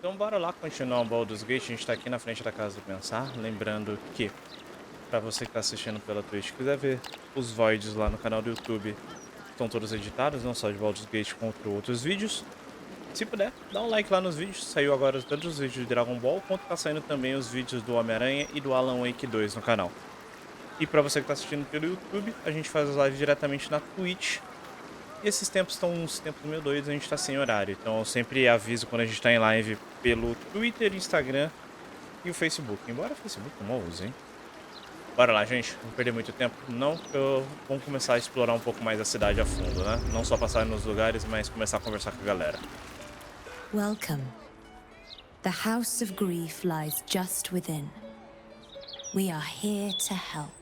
Então bora lá continuar o Baldur's Gate. A gente tá aqui na frente da Casa do Pensar. Lembrando que, pra você que tá assistindo pela Twitch, quiser ver os voids lá no canal do YouTube, estão todos editados, não só de Baldur's Gate, quanto outros vídeos. Se puder, dá um like lá nos vídeos. Saiu agora tanto os vídeos de Dragon Ball, quanto tá saindo também os vídeos do Homem-Aranha e do Alan Wake 2 no canal. E pra você que tá assistindo pelo YouTube, a gente faz as lives diretamente na Twitch. E esses tempos estão uns tempos meio doidos, a gente tá sem horário. Então eu sempre aviso quando a gente tá em live pelo Twitter, Instagram e o Facebook. Embora o Facebook eu não use, hein? Bora lá, gente. Não perder muito tempo. Não, vamos começar a explorar um pouco mais a cidade a fundo, né? Não só passar nos lugares, mas começar a conversar com a galera. Welcome. The House of Grief lies just within. We are here to help.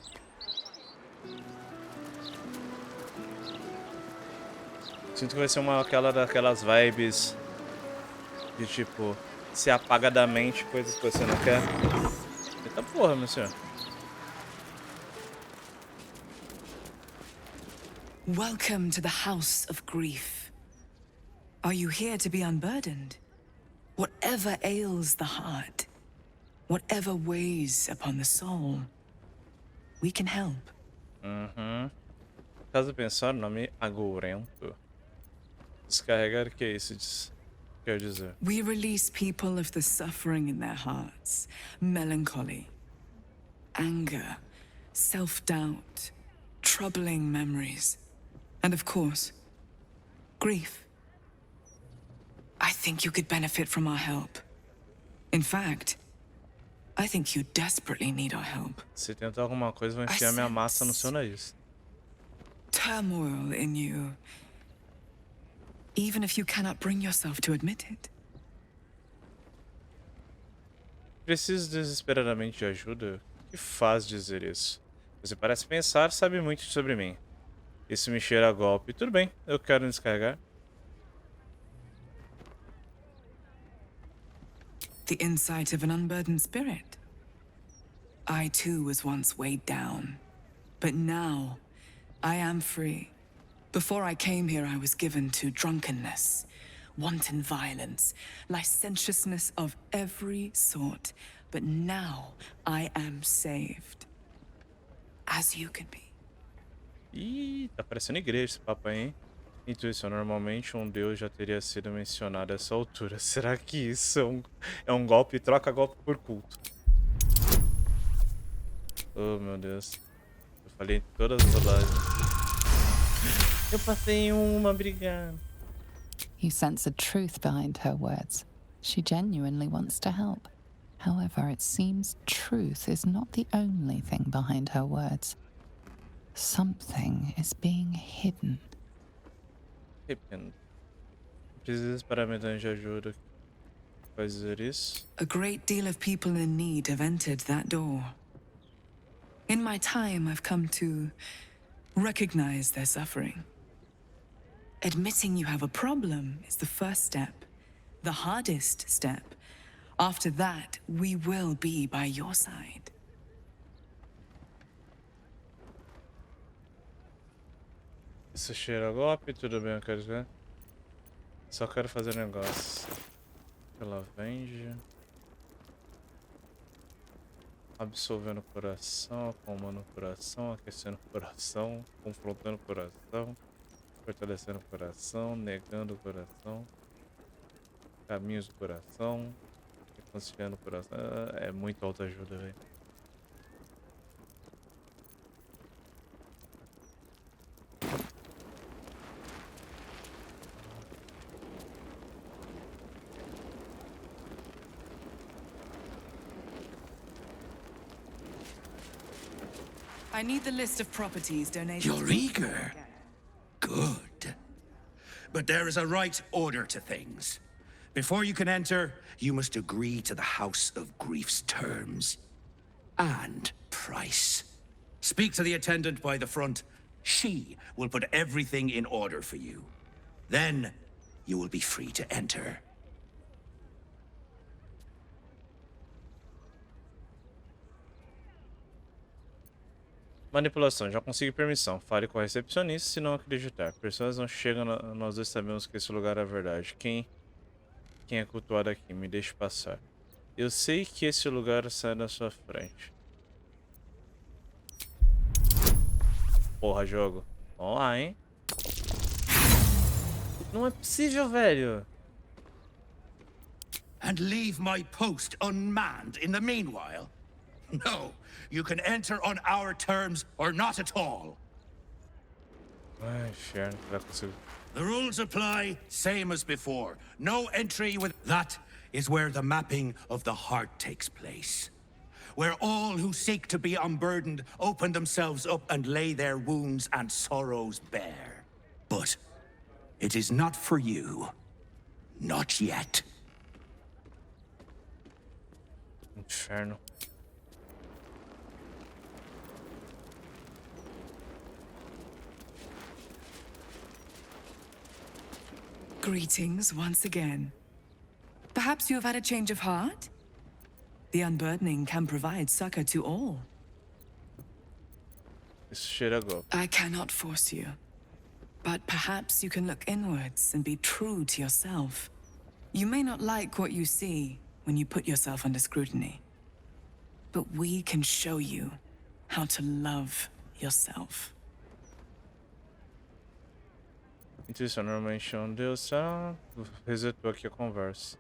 Sinto que vai ser daquelas vibes de tipo, se apaga da mente coisas que você não quer. Eita porra, meu senhor. Welcome to the House of Grief. Are you here to be unburdened? Whatever ails the heart, whatever weighs upon the soul, we can help. Caso pensar, nome agorento. Descarregar, o que é isso? Quer dizer? We release people of the suffering in their hearts, melancholy, anger, self-doubt, troubling memories, and of course, grief. I think you could benefit from our help. In fact, I think you desperately need our help. Se tentar alguma coisa, vou enfiar minha massa no seu nariz. Turmoil in you, even if you cannot bring yourself to admit it. Preciso desesperadamente de ajuda? O que faz dizer isso? Você parece pensar, sabe muito sobre mim. Isso me cheira a golpe. Tudo bem, eu quero descarregar. The insight of an unburdened spirit. I too was once weighed down, but now I am free. Before I came here, I was given to drunkenness, wanton violence, licentiousness of every sort. But now I am saved. As you can be. Ih, tá parecendo igreja esse papo aí, hein? Intuição, normalmente um deus já teria sido mencionado a essa altura. Será que isso é um golpe? Troca golpe por culto. Oh, meu Deus. Eu falei em todas as rodadas. Eu passei em uma, obrigado. You sense a truth behind her words. She genuinely wants to help. However, it seems truth is not the only thing behind her words. Something is being hidden. Desesperadamente de ajuda. Faz dizer isso? A great deal of people in need have entered that door. In my time, I've come to recognize their suffering. Admitting you have a problem is the first step, the hardest step. After that, we will be by your side. Isso cheira a golpe, tudo bem, eu quero ver. Só quero fazer negócio. Ela vende. Absolvendo o coração, acalmando o coração, aquecendo o coração, confrontando o coração, fortalecendo o coração, negando o coração, caminhos do coração, reconciliando o coração. É muito autoajuda, velho. I need the list of properties donated. You're eager. Good. But there is a right order to things. Before you can enter, you must agree to the House of Grief's terms. And price. Speak to the attendant by the front. She will put everything in order for you. Then, you will be free to enter. Manipulação. Já consegui permissão. Fale com a recepcionista se não acreditar. Pessoas não chegam. Nós dois sabemos que esse lugar é a verdade. Quem Quem é cultuado aqui? Me deixe passar. Eu sei que esse lugar sai na sua frente. Porra, jogo. Vamos lá, hein? Não é possível, velho. And leave my post unmanned in the meanwhile? No, you can enter on our terms or not at all. Ai, inferno, será que consigo? The rules apply, same as before. No entry with... That is where the mapping of the heart takes place. Where all who seek to be unburdened open themselves up and lay their wounds and sorrows bare. But it is not for you. Not yet. Inferno. Greetings once again. Perhaps you have had a change of heart? The unburdening can provide succor to all. Isso cheira a golpe. I cannot force you. But perhaps you can look inwards and be true to yourself. You may not like what you see when you put yourself under scrutiny. But we can show you how to love yourself. Intuição, normalmente não deu certo. Resetou aqui a conversa.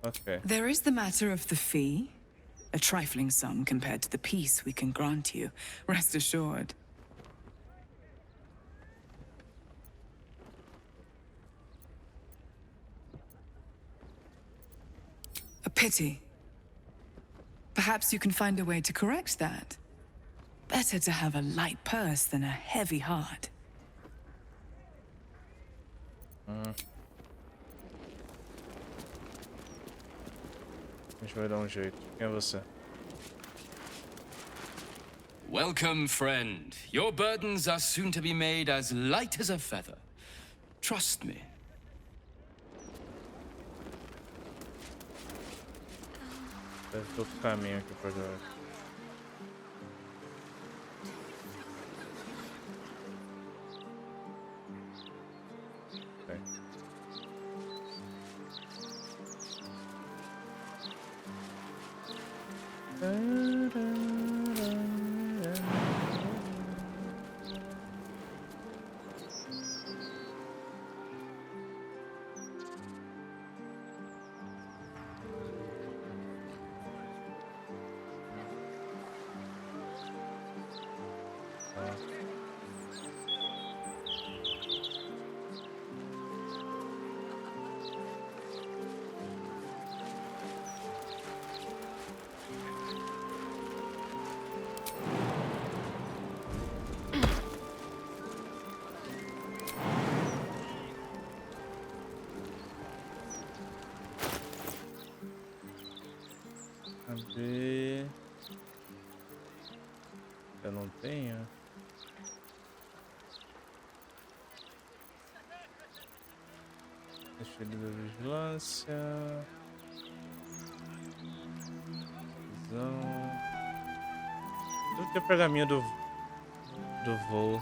Ok. There is the matter of the fee. A trifling sum compared to the peace we can grant you. Rest assured. A pity. Perhaps you can find a way to correct that. Better to have a light purse than a heavy heart. A gente vai dar jeito. Quem é você? Welcome, friend. Your burdens are soon to be made as light as a feather. Trust me. Deve ter outro caminho aqui por trás. Cadê? Eu não tenho. Deixa ele da vigilância. Visão. Deve ter pergaminho do voo.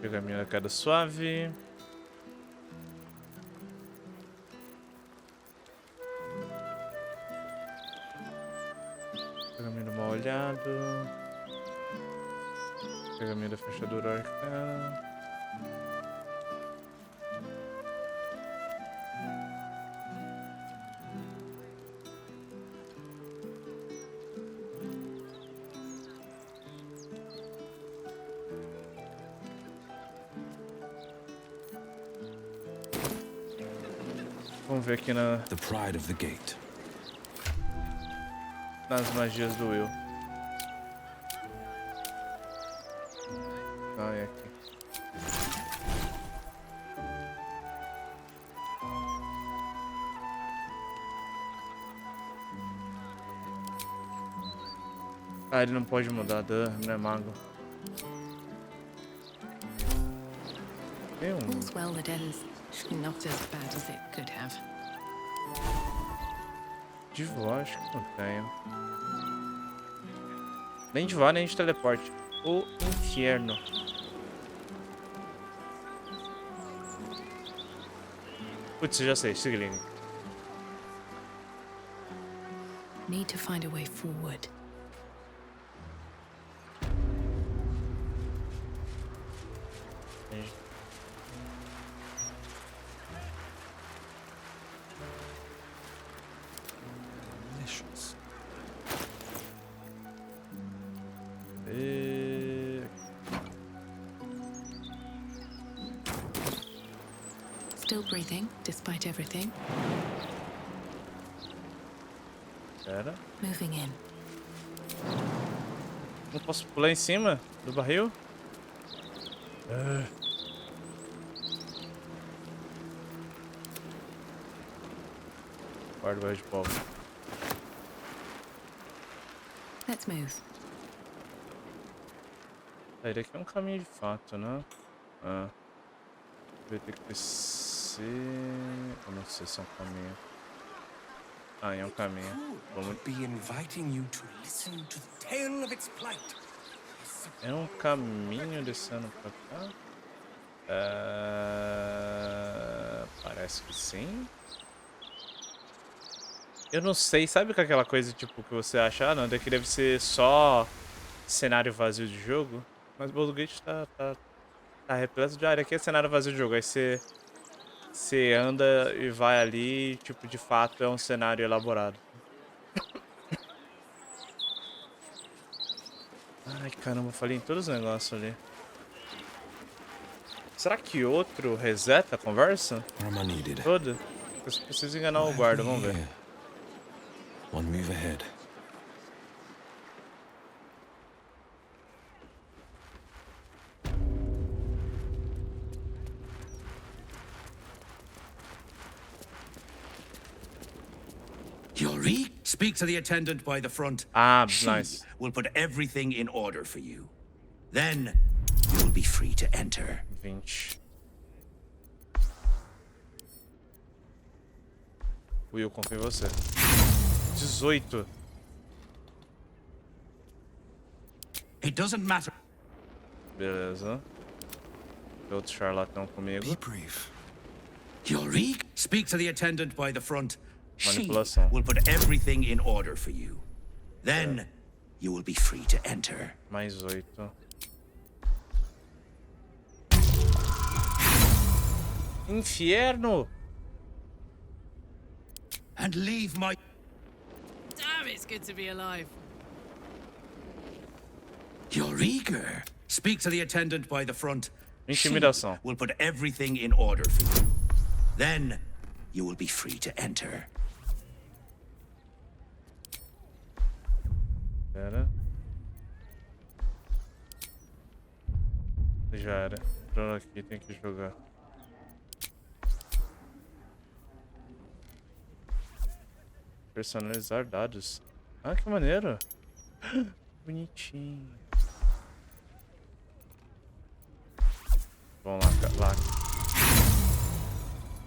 Pergaminho da queda suave. Pergaminho do mal olhado. Pergaminho da fechadura arcana. Vamos ver aqui The pride of the gate. nas magias do Will. Ah, é aqui. Ah, ele não pode mudar, não é mago. Tem um. All's well that ends. Not as bad as it could have. De voar, acho que não tenho. Nem de voar, nem de teleporte. O inferno. Putz, já sei, se liga. Need to find a way forward. Delicious. Still breathing, despite everything. Pera. Moving in. Não posso pular em cima do barril? Guarda o barril de pólvora. Let's move. Aí daqui é um caminho de fato, né? Ah. Vai ter que ser... Eu não sei se é um caminho. Ah, é um caminho. Vamos... Be inviting you to listen to the tale of its plight. É um caminho descendo pra cá? Parece que sim. Eu não sei, sabe com aquela coisa tipo que você acha, ah não, daqui deve ser só cenário vazio de jogo? Mas o Baldursgate tá repleto de área, aqui é cenário vazio de jogo, aí você anda e vai ali, tipo, de fato é um cenário elaborado. Ai caramba, falei em todos os negócios ali. Será que outro reseta a conversa? Where am I needed? Toda? Eu preciso enganar o guarda, vamos ver. One move ahead. Yuri, speak to the attendant by the front. Ah, She nice. will put everything in order for you. Then you will be free to enter. 20. Will, confio em você. 18. It doesn't matter. Beleza. Tem outro charlatão comigo. Be brief. Yuri, speak to the attendant by the front. She Manipulação. will put everything in order for you. Then you will be free to enter. Mais 8. Inferno! And leave my... Damn, it's good to be alive. You're eager. Speak to the attendant by the front. She Intimidação. will put everything in order for you. Then you will be free to enter. Pera. Já era. Entrando aqui, tem que jogar. Personalizar dados. Ah, que maneiro. Bonitinho. Vamos lá.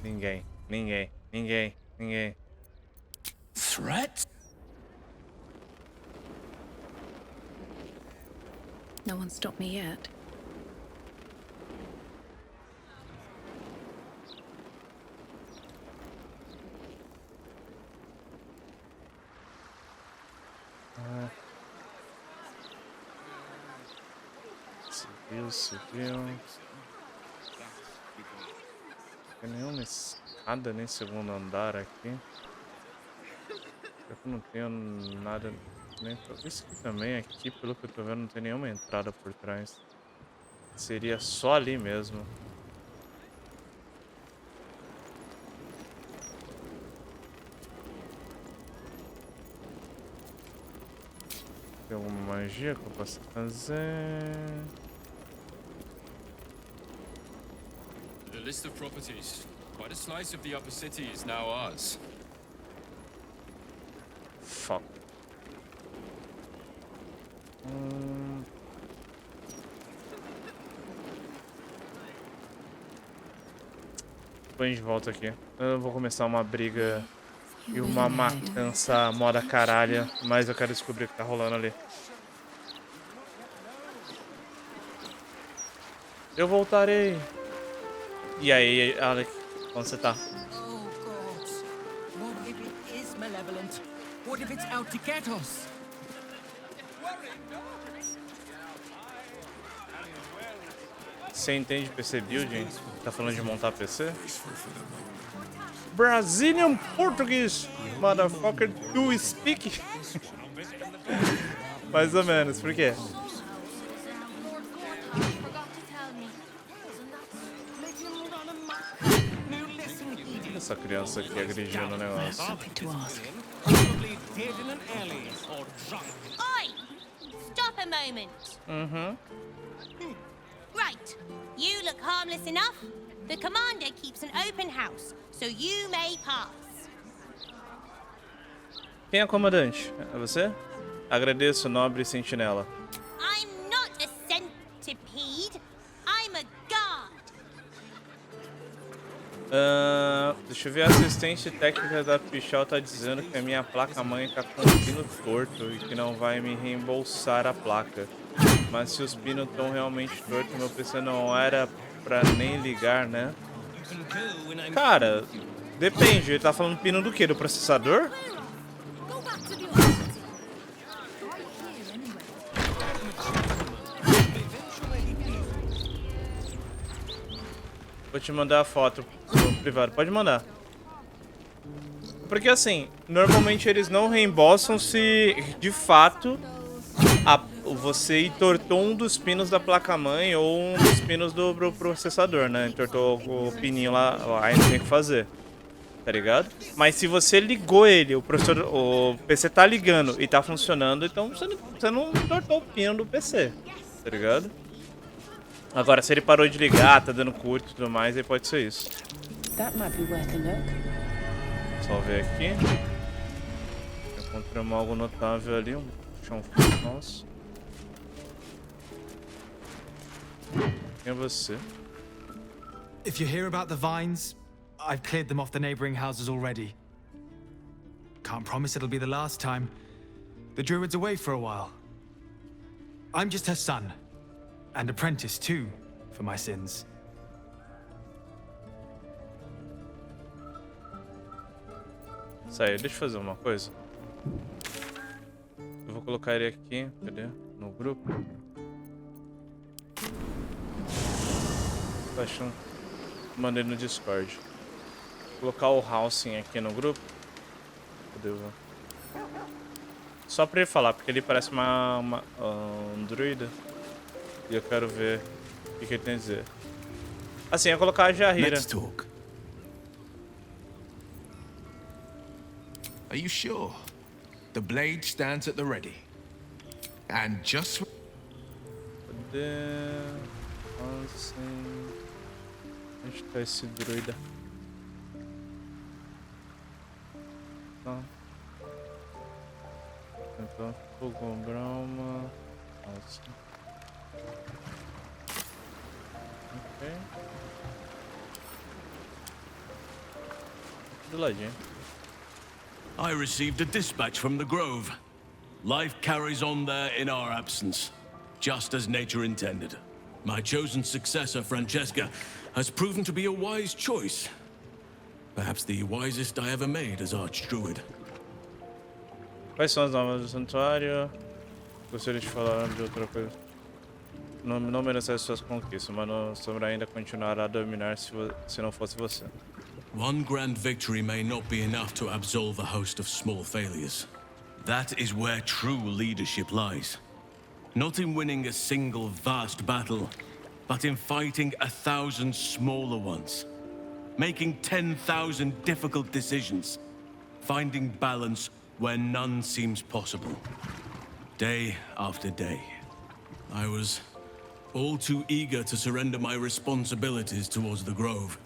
Ninguém. Threat? No one stopped me yet. Civil. Tem nenhuma escada nem segundo andar aqui. Eu não tenho nada nem pra... Isso aqui também, aqui, pelo que eu tô vendo, não tem nenhuma entrada por trás. Seria só ali mesmo. Tem alguma magia que eu possa fazer? The list of properties. Quite a slice of the upper city is now ours. Fuck. Põe de volta aqui. Eu vou começar uma briga E uma matança moda caralha. Mas eu quero descobrir o que tá rolando ali. Eu voltarei. E aí, Alec, onde você tá? Oh, gods. What if it is malevolent? What if it's out to get us? Você entende PC Building? Tá falando de montar PC? Brazilian Portuguese, motherfucker, do you speak? Mais ou menos, por quê? Essa criança aqui agredindo o negócio. Something to ask. Oi! Stop a moment. Right. You look harmless enough. The commander keeps an open house, so you may pass. Quem é comandante? É você? Agradeço, nobre sentinela. I'm not a centipede. I'm a guard. Deixa eu ver, a assistente técnica da Pichal tá dizendo que a minha placa-mãe tá com o pino torto e que não vai me reembolsar a placa. Mas se os pinos estão realmente tortos, meu PC não era pra nem ligar, né? Cara, depende. Ele tá falando pino do quê? Do processador? Go back to the old city. Right here, anyway. Vou te mandar a foto no privado. Pode mandar. Porque assim, normalmente eles não reembolsam se de fato você entortou um dos pinos da placa-mãe ou um dos pinos do processador, né? Entortou o pininho lá, aí não tem o que fazer. Tá ligado? Mas se você ligou ele, o PC tá ligando e tá funcionando, então você não entortou o pino do PC. Tá ligado? Agora, se ele parou de ligar, tá dando curto e tudo mais, aí pode ser isso. That might be worth a look. Só ver aqui. Encontramos algo notável ali, um chão nosso. Quem é você? If you hear about the vines, I've cleared them off the neighboring houses already. Can't promise it'll be the last time. The druid's away for a while. I'm just her son. And apprentice, too, for my sins. Sai, deixa eu fazer uma coisa. Eu vou colocar ele aqui, cadê? No grupo. Tô achando. Mandei no Discord. Vou colocar o Housing aqui no grupo. Cadê o... Só pra ele falar, porque ele parece um druida. E eu quero ver o que ele tem a dizer. Assim, eu vou colocar a Jaheira. Let's talk. Are you sure? The blade stands at the ready. And just... Cadê? Assim... Onde tá esse druida? Tá. Então, fogo, brama... Assim. Ok. Do ladinho. I received a dispatch from the Grove. Life carries on there in our absence, just as nature intended. My chosen successor, Francesca, has proven to be a wise choice. Perhaps the wisest I ever made as Archdruid. Quais são as normas do santuário? Gostaria de falar de outra coisa. Não merecer suas conquistas, mas o samurai ainda continuará a dominar se não fosse você. One grand victory may not be enough to absolve a host of small failures. That is where true leadership lies. Not in winning a single vast battle, but in fighting 1,000 smaller ones. Making 10,000 difficult decisions. Finding balance where none seems possible. Day after day. I was all too eager to surrender my responsibilities towards the Grove.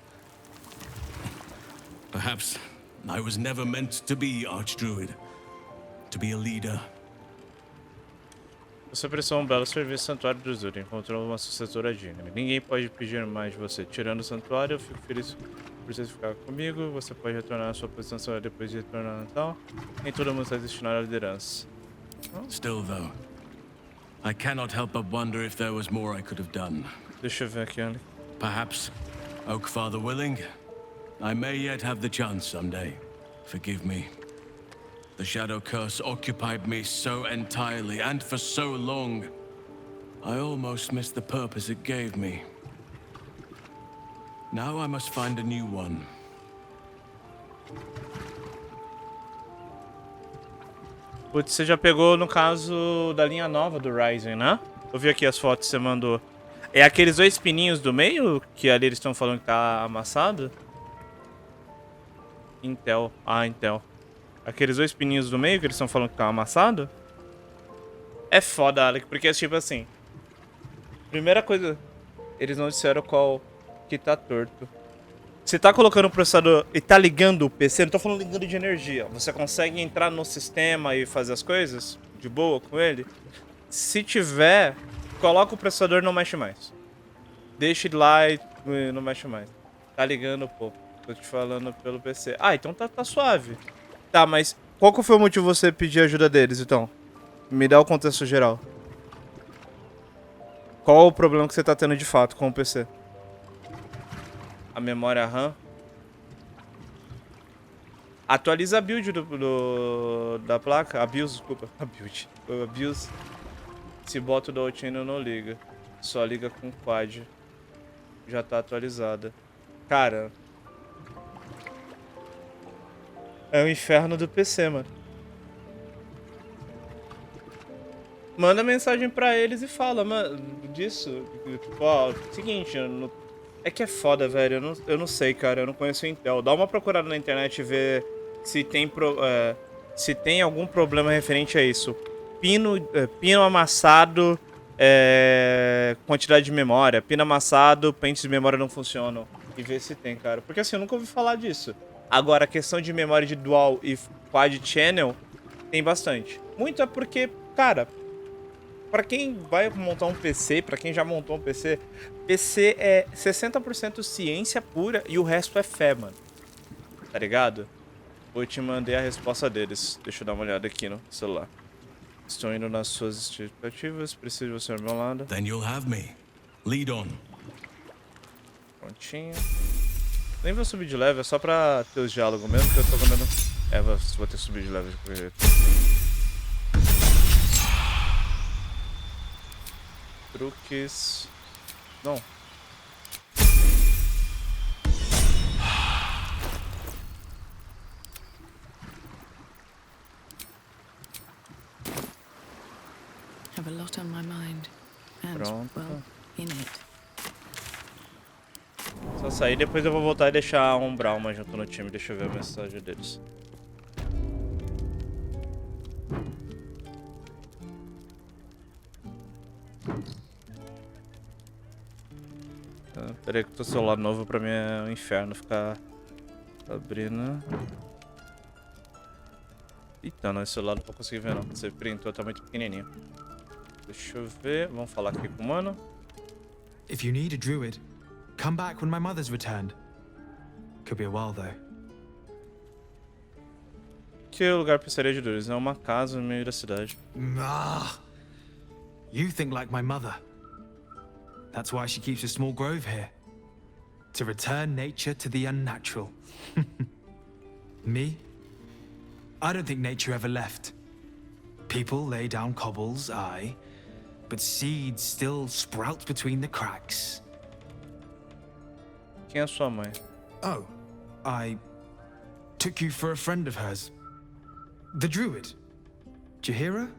Perhaps I was never meant to be Archdruid. To be a leader. Você prestou um belo serviço no Santuário do Zur. Encontrou uma sucessora digna. Ninguém pode pedir mais de você. Tirando o santuário, eu fico feliz precisa ficar comigo. Você pode retornar à sua posição só depois de retornar ao Natal. Nem todo mundo está destinado à liderança. Still, though, I cannot help but wonder if there was more I could have done. Deixa eu ver aqui, Alec. Perhaps, Oakfather willing, I may yet have the chance someday. Forgive me. The shadow curse occupied me so entirely and for so long. I almost missed the purpose it gave me. Now I must find a new one. Putz, você já pegou, no caso, da linha nova do Rising, né? Eu vi aqui as fotos que você mandou. É aqueles 2 pininhos do meio que ali eles estão falando que tá amassado? Intel. Ah, Intel. Aqueles 2 pininhos do meio que eles estão falando que tá amassado? É foda, Alec, porque tipo assim... Primeira coisa... Eles não disseram qual que tá torto. Você tá colocando o processador e tá ligando o PC, não tô falando ligando de energia. Você consegue entrar no sistema e fazer as coisas de boa com ele? Se tiver, coloca o processador e não mexe mais. Deixa ele lá e não mexe mais. Tá ligando, pô. Tô te falando pelo PC. Ah, então tá suave. Tá, mas qual que foi o motivo de você pedir ajuda deles, então? Me dá o contexto geral. Qual o problema que você tá tendo de fato com o PC? A memória RAM. Atualiza a build da placa. A BIOS, desculpa. A build. A BIOS. Se bota o da Outchain não liga. Só liga com quad. Já tá atualizada. Cara. É o inferno do PC, mano. Manda mensagem pra eles e fala, mano, disso. Tipo, ó, seguinte, é que é foda, velho. Eu não sei, cara. Eu não conheço o Intel. Dá uma procurada na internet e vê se tem, se tem algum problema referente a isso. Pino amassado, quantidade de memória. Pino amassado, pentes de memória não funcionam. E vê se tem, cara. Porque assim, eu nunca ouvi falar disso. Agora, a questão de memória de dual e quad channel tem bastante. Muito é porque, cara... Pra quem vai montar um PC, pra quem já montou um PC, PC é 60% ciência pura e o resto é fé, mano. Tá ligado? Eu te mandei a resposta deles. Deixa eu dar uma olhada aqui no celular. Estou indo nas suas expectativas, preciso de você ao meu lado. Then you'll have me. Lead on. Prontinho. Nem vou subir de level, é só pra ter os diálogos mesmo, que eu tô mandando... vou ter que subir de level de qualquer jeito. Truques... Não. Have a lot on my mind. And, Pronto. well, in it. Só sair, depois eu vou voltar e deixar um Brahma junto no time. Deixa eu ver a mensagem deles. Peraí que o celular novo pra mim é um inferno ficar abrindo. Eita, não, esse celular não vou conseguir ver não. Você printou, tá muito pequenininho. Deixa eu ver, vamos falar aqui com o mano. If you need a druid, come back when my mother's returned. Could be a while though. Que lugar precisaria de druids? É uma casa no meio da cidade. Ah, you think like my mother. That's why she keeps a small grove here. To return nature to the unnatural. Me? I don't think nature ever left. People lay down cobbles, aye, but seeds still sprout between the cracks. Quem é sua mãe? Oh, I took you for a friend of hers. The druid. Jaheira?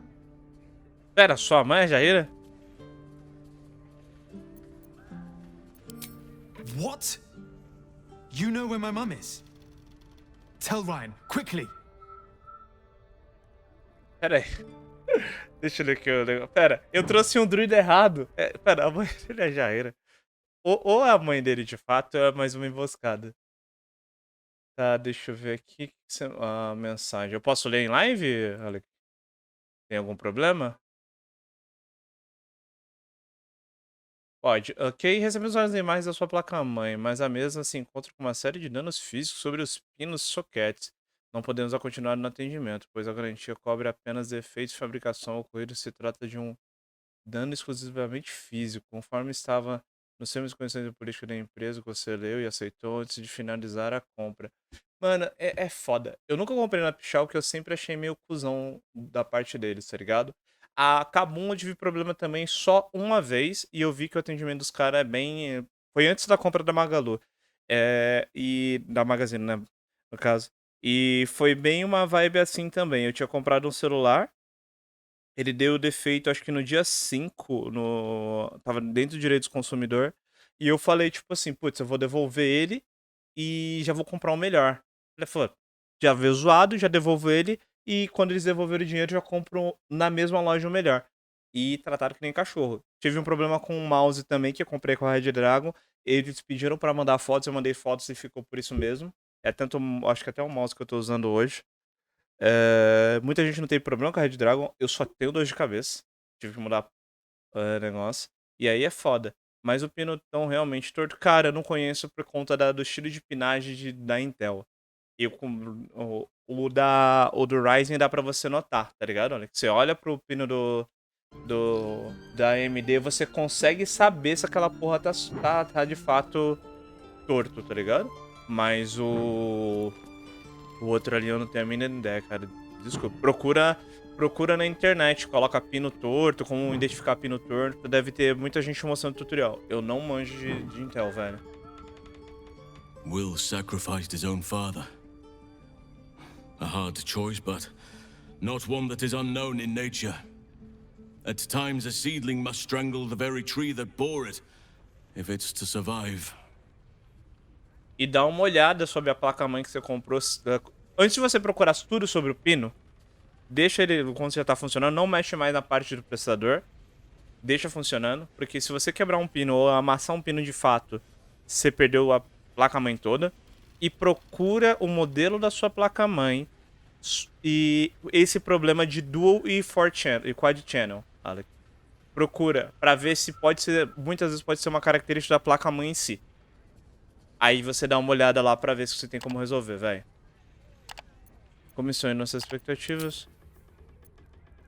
Pera, sua mãe é Jaheira? What? You know where my mum is? Tell Ryan, quickly. Pera aí. Deixa eu ler aqui o negócio. Pera, eu trouxe um druida errado. Pera, a mãe dele é Jaheira. Ou é a mãe dele de fato, ou é mais uma emboscada. Tá, deixa eu ver aqui a mensagem. Eu posso ler em live, Alec? Tem algum problema? Pode. Ok, recebemos as imagens da sua placa-mãe, mas a mesma se encontra com uma série de danos físicos sobre os pinos soquetes. Não podemos continuar no atendimento, pois a garantia cobre apenas efeitos de fabricação ocorridos se trata de um dano exclusivamente físico, conforme estava nos termos de condições de política da empresa que você leu e aceitou antes de finalizar a compra. Mano, é foda. Eu nunca comprei na Pichau, porque eu sempre achei meio cuzão da parte deles, tá ligado? A Kabum eu tive problema também só uma vez, e eu vi que o atendimento dos caras é bem. Foi antes da compra da Magalu. E da Magazine, né? No caso. E foi bem uma vibe assim também. Eu tinha comprado um celular. Ele deu defeito, acho que no dia 5 tava dentro do direito do consumidor. E eu falei, tipo assim, putz, eu vou devolver ele e já vou comprar um melhor. Ele falou, já veio zoado, já devolvo ele. E quando eles devolverem o dinheiro, já compro na mesma loja um melhor. E trataram que nem cachorro. Tive um problema com o mouse também, que eu comprei com a Red Dragon. Eles pediram pra mandar fotos, eu mandei fotos e ficou por isso mesmo. É tanto, acho que até o mouse que eu tô usando hoje. Muita gente não tem problema com a Red Dragon, eu só tenho dor de cabeça. Tive que mudar negócio. E aí é foda. Mas o pino tão realmente torto, cara, eu não conheço por conta do estilo de pinagem da Intel. O do Ryzen dá pra você notar, tá ligado? Olha, você olha pro pino da AMD, você consegue saber se aquela porra tá de fato torto, tá ligado? Mas o outro ali eu não tenho a mínima ideia, cara. Desculpa. Procura na internet, coloca pino torto, como identificar pino torto. Deve ter muita gente mostrando tutorial. Eu não manjo de Intel, velho. Will sacrificed his own father. A hard choice, but not one that is unknown in nature. At times, a seedling must strangle the very tree that bore it, if it's to survive. E dá uma olhada sobre a placa-mãe que você comprou. Antes de você procurar tudo sobre o pino, deixa ele, quando já tá funcionando, não mexe mais na parte do processador. Deixa funcionando, porque se você quebrar um pino ou amassar um pino de fato, você perdeu a placa-mãe toda. E procura o modelo da sua placa-mãe e esse problema de dual e quad channel, Alec. Procura pra ver se pode ser, muitas vezes pode ser uma característica da placa-mãe em si. Aí você dá uma olhada lá pra ver se você tem como resolver, velho. Comissões nossas expectativas.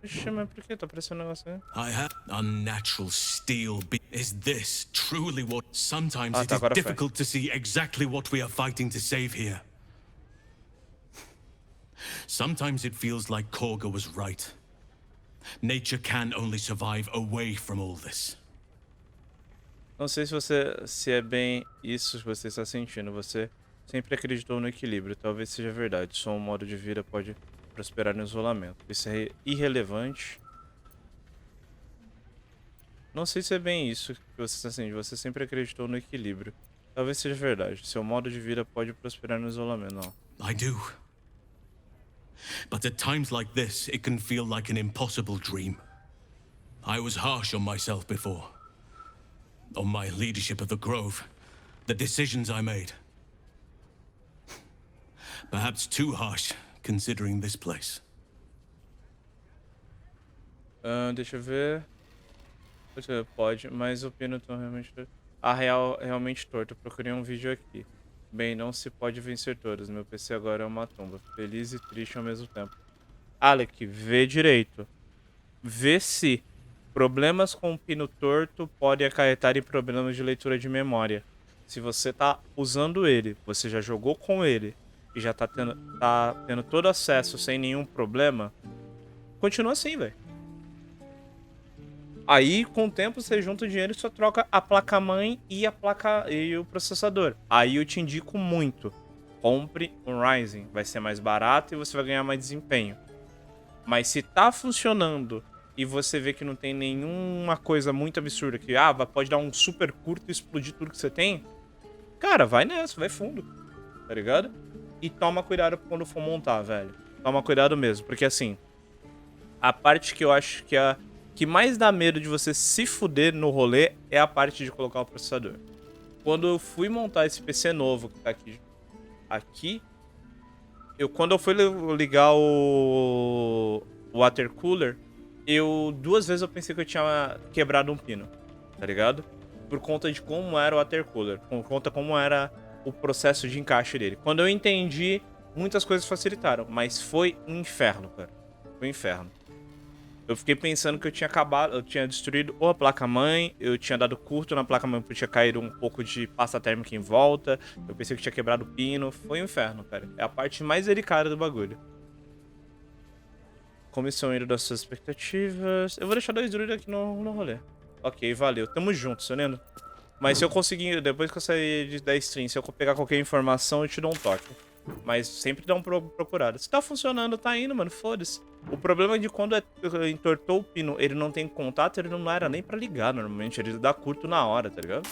Ixi, mas por que tá aparecendo um negócio aí? I have unnatural steel. Is this truly what? Sometimes it tá, is agora difficult to see exactly what we are fighting to save here. Sometimes it feels like Korga was right. Nature can only survive away from all this. Não sei se é bem isso que você está sentindo. Você sempre acreditou no equilíbrio. Talvez seja verdade. Só um modo de vida pode prosperar no isolamento. Isso é irrelevante. Não sei se é bem isso que você está sentindo. Você sempre acreditou no equilíbrio. Talvez seja verdade. Seu modo de vida pode prosperar no isolamento. Não. I do. But at times like this, it can feel like an impossible dream. I was harsh on myself before. On my leadership of the Grove. The decisions I made. Perhaps too harsh, considering this place. Deixa eu ver. Pode, mas o pino tá realmente... realmente torto. Procurei um vídeo aqui. Bem, não se pode vencer todas. Meu PC agora é uma tumba. Feliz e triste ao mesmo tempo. Alec, vê direito. Vê se problemas com o pino torto podem acarretar em problemas de leitura de memória. Se você tá usando ele, você já jogou com ele e já tá tendo todo acesso sem nenhum problema, continua assim, velho. Aí, com o tempo, você junta o dinheiro e só troca a placa-mãe e o processador. Aí eu te indico muito. Compre um Ryzen. Vai ser mais barato e você vai ganhar mais desempenho. Mas se tá funcionando e você vê que não tem nenhuma coisa muito absurda, que pode dar um super curto e explodir tudo que você tem, cara, vai nessa, vai fundo. Tá ligado? E toma cuidado quando for montar, velho. Toma cuidado mesmo, porque assim, a parte que eu acho que que mais dá medo de você se fuder no rolê é a parte de colocar o processador. Quando eu fui montar esse PC novo que tá aqui, quando eu fui ligar o water cooler, 2 vezes eu pensei que eu tinha quebrado um pino, tá ligado? por conta de como era o watercooler, por conta como era o processo de encaixe dele. Quando eu entendi, muitas coisas facilitaram, mas foi um inferno, cara. Foi um inferno. Eu fiquei pensando que eu tinha acabado, eu tinha destruído ou a placa-mãe, eu tinha dado curto na placa-mãe porque tinha caído um pouco de pasta térmica em volta, eu pensei que tinha quebrado o pino, foi um inferno, cara. É a parte mais delicada do bagulho. Comissão indo das suas expectativas. Eu vou deixar 2 druidas aqui no rolê. Ok, valeu. Tamo junto, seu lindo. Mas se eu conseguir, depois que eu sair da stream, se eu pegar qualquer informação, eu te dou um toque. Mas sempre dá uma procurada. Se tá funcionando, tá indo, mano, foda-se. O problema é de quando entortou o pino, ele não tem contato, ele não era nem pra ligar, normalmente. Ele dá curto na hora, tá ligado?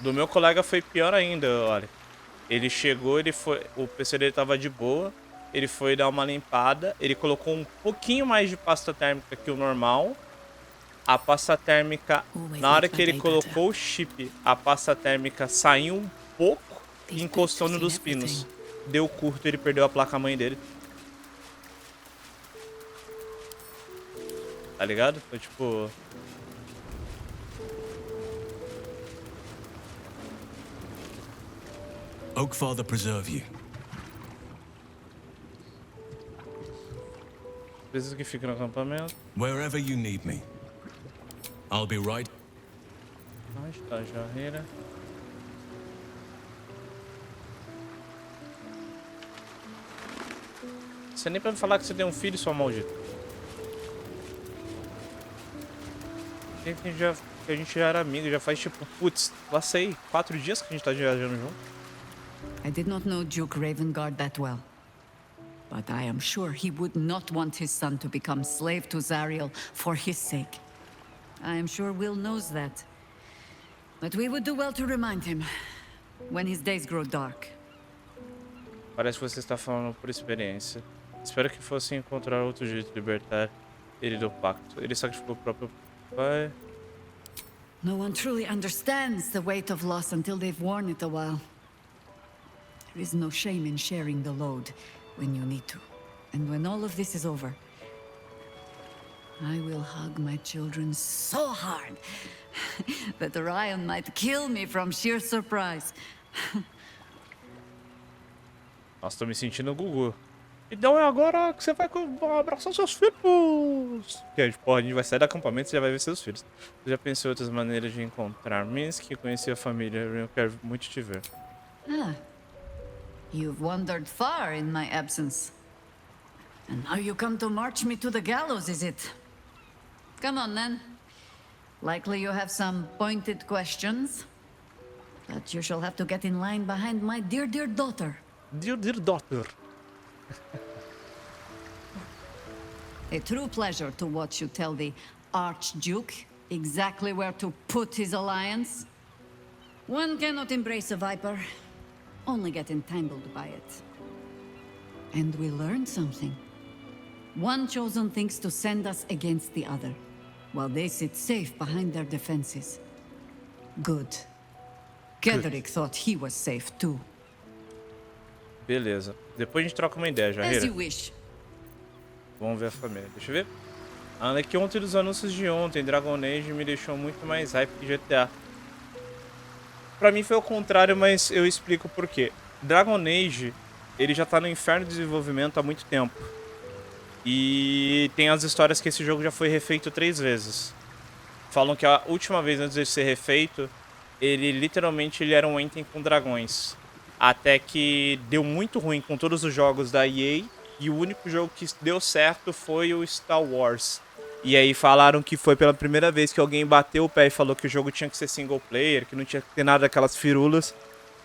Do meu colega foi pior ainda, olha. Ele chegou, o PC dele tava de boa, ele foi dar uma limpada, ele colocou um pouquinho mais de pasta térmica que o normal. A pasta térmica, na hora que ele colocou o chip, a pasta térmica saiu um pouco e encostou no dos pinos. Deu curto e ele perdeu a placa-mãe dele. Tá ligado? Foi tipo... Oakfather preserve you. Preciso que fique no acampamento. Wherever you need me. I'll be right. Onde está a Jaheira? Você nem pra me falar que você tem um filho, sua maldita. Que a gente já era amigo, já faz tipo, putz, lá sei, 4 dias que a gente tá viajando junto. I did not know Duke Ravengard that well. But I am sure he would not want his son to become slave to Zariel for his sake. I am sure Will knows that. But we would do well to remind him when his days grow dark. Parece que você está falando por experiência. Espero que fosse encontrar outro jeito de libertar ele do pacto. Ele sacrificou o próprio pai. No one truly understands the weight of loss until they've worn it a while. There is no shame in sharing the load when you need to. And when all of this is over, I will hug my children so hard that Orion might kill me from sheer surprise. Nossa, tô me sentindo Gugu. Então é agora que você vai abraçar seus filhos. Que a gente vai sair do acampamento e já vai ver seus filhos. Você já pensou em outras maneiras de encontrar Minsk? Conheci a família, eu quero muito te ver. Ah, you've wandered far in my absence. And now you come to march me to the gallows, is it? Come on, then. Likely you have some pointed questions. But you shall have to get in line behind my dear, dear daughter. Dear daughter. A true pleasure to watch you tell the Archduke exactly where to put his alliance. One cannot embrace a viper, only get entangled by it. And we learned something. One chosen thinks to send us against the other, while they sit safe behind their defenses. Good. Kedrick thought he was safe too. Beleza. Depois a gente troca uma ideia, Jaheira. As you wish. Vamos ver a família. Deixa eu ver. Que ontem dos anúncios de ontem, Dragon Age me deixou muito mais hype que GTA. Pra mim foi o contrário, mas eu explico por quê. Dragon Age, ele já tá no inferno de desenvolvimento há muito tempo. E tem as histórias que esse jogo já foi refeito 3 vezes. Falam que a última vez antes de ser refeito, ele literalmente era um item com dragões. Até que deu muito ruim com todos os jogos da EA. E o único jogo que deu certo foi o Star Wars. E aí falaram que foi pela primeira vez que alguém bateu o pé e falou que o jogo tinha que ser single player, que não tinha que ter nada daquelas firulas.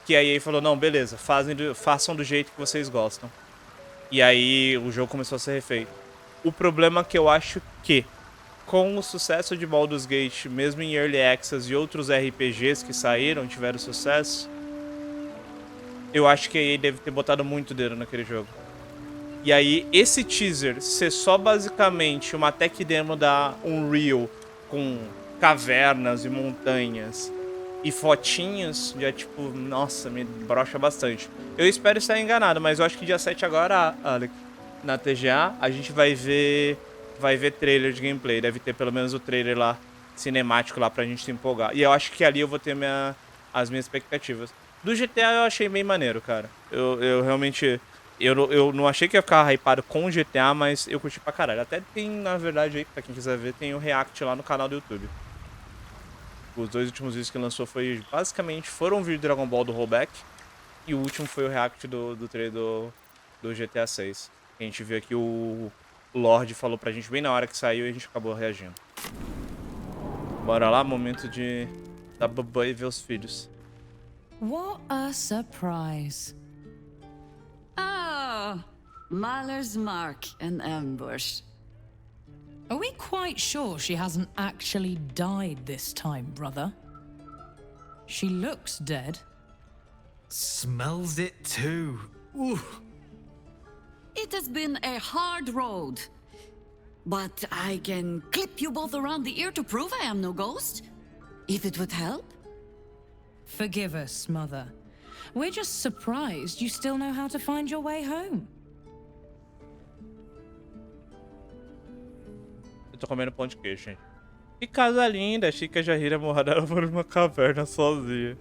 Que a EA falou, não, beleza, façam do jeito que vocês gostam. E aí o jogo começou a ser refeito. O problema é que eu acho que, com o sucesso de Baldur's Gate, mesmo em Early Access e outros RPGs que saíram, tiveram sucesso, eu acho que a EA deve ter botado muito dedo naquele jogo. E aí, esse teaser ser só basicamente uma tech demo da Unreal com cavernas e montanhas e fotinhos, já tipo, nossa, me brocha bastante. Eu espero estar enganado, mas eu acho que dia 7 agora, Alec, na TGA, a gente vai ver vai ver trailer de gameplay. Deve ter pelo menos o trailer lá, cinemático lá pra gente se empolgar. E eu acho que ali eu vou ter as minhas expectativas. Do GTA eu achei bem maneiro, cara. Eu realmente... Eu não achei que ia ficar hypado com o GTA, mas eu curti pra caralho. Até tem, na verdade, aí, pra quem quiser ver, tem o react lá no canal do YouTube. Os 2 últimos vídeos que lançou foi, basicamente, foram vídeo de Dragon Ball do rollback. E o último foi o react do trailer do GTA 6. A gente viu aqui o Lorde falou pra gente bem na hora que saiu e a gente acabou reagindo. Bora lá, momento de dar babá e ver os filhos. What a surprise. Ah, Mahler's mark and ambush. Are we quite sure she hasn't actually died this time, brother? She looks dead. Smells it too. Ooh. It has been a hard road. But I can clip you both around the ear to prove I am no ghost. If it would help. Forgive us, Mother. We're just surprised you still know how to find your way home. Eu tô comendo pão de queijo, gente. Que casa linda. Achei que a Jaheira morreu por uma caverna sozinha.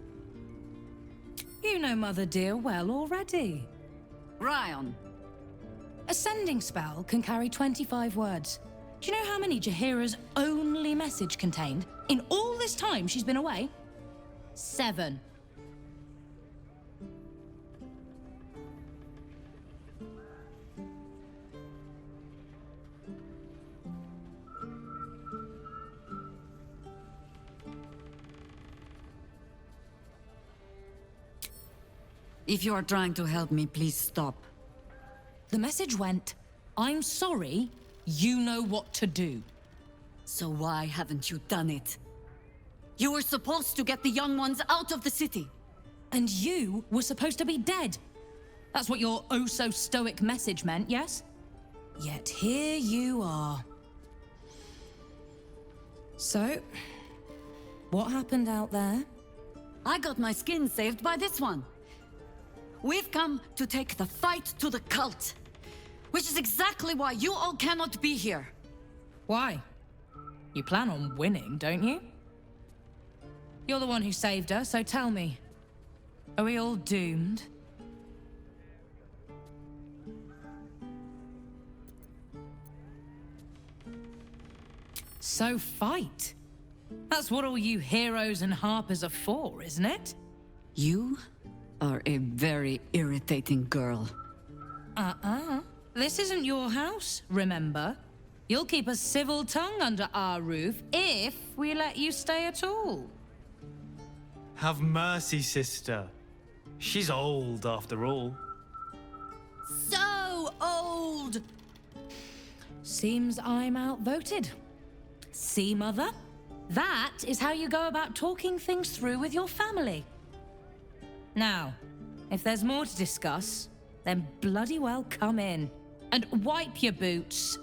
You know Mother dear well already. Ryan. A sending spell can carry 25 words. Do you know how many Jaheira's only message contained in all this time she's been away? 7. If you are trying to help me, please stop. The message went, I'm sorry, you know what to do. So why haven't you done it? You were supposed to get the young ones out of the city. And you were supposed to be dead. That's what your oh-so-stoic message meant, yes? Yet here you are. So, what happened out there? I got my skin saved by this one. We've come to take the fight to the cult. Which is exactly why you all cannot be here. Why? You plan on winning, don't you? You're the one who saved her, so tell me. Are we all doomed? So fight. That's what all you heroes and harpers are for, isn't it? You are a very irritating girl. This isn't your house, remember? You'll keep a civil tongue under our roof if we let you stay at all. Have mercy, sister. She's old, after all. So old! Seems I'm outvoted. See, Mother? That is how you go about talking things through with your family. Now, if there's more to discuss, then bloody well come in. And wipe your boots.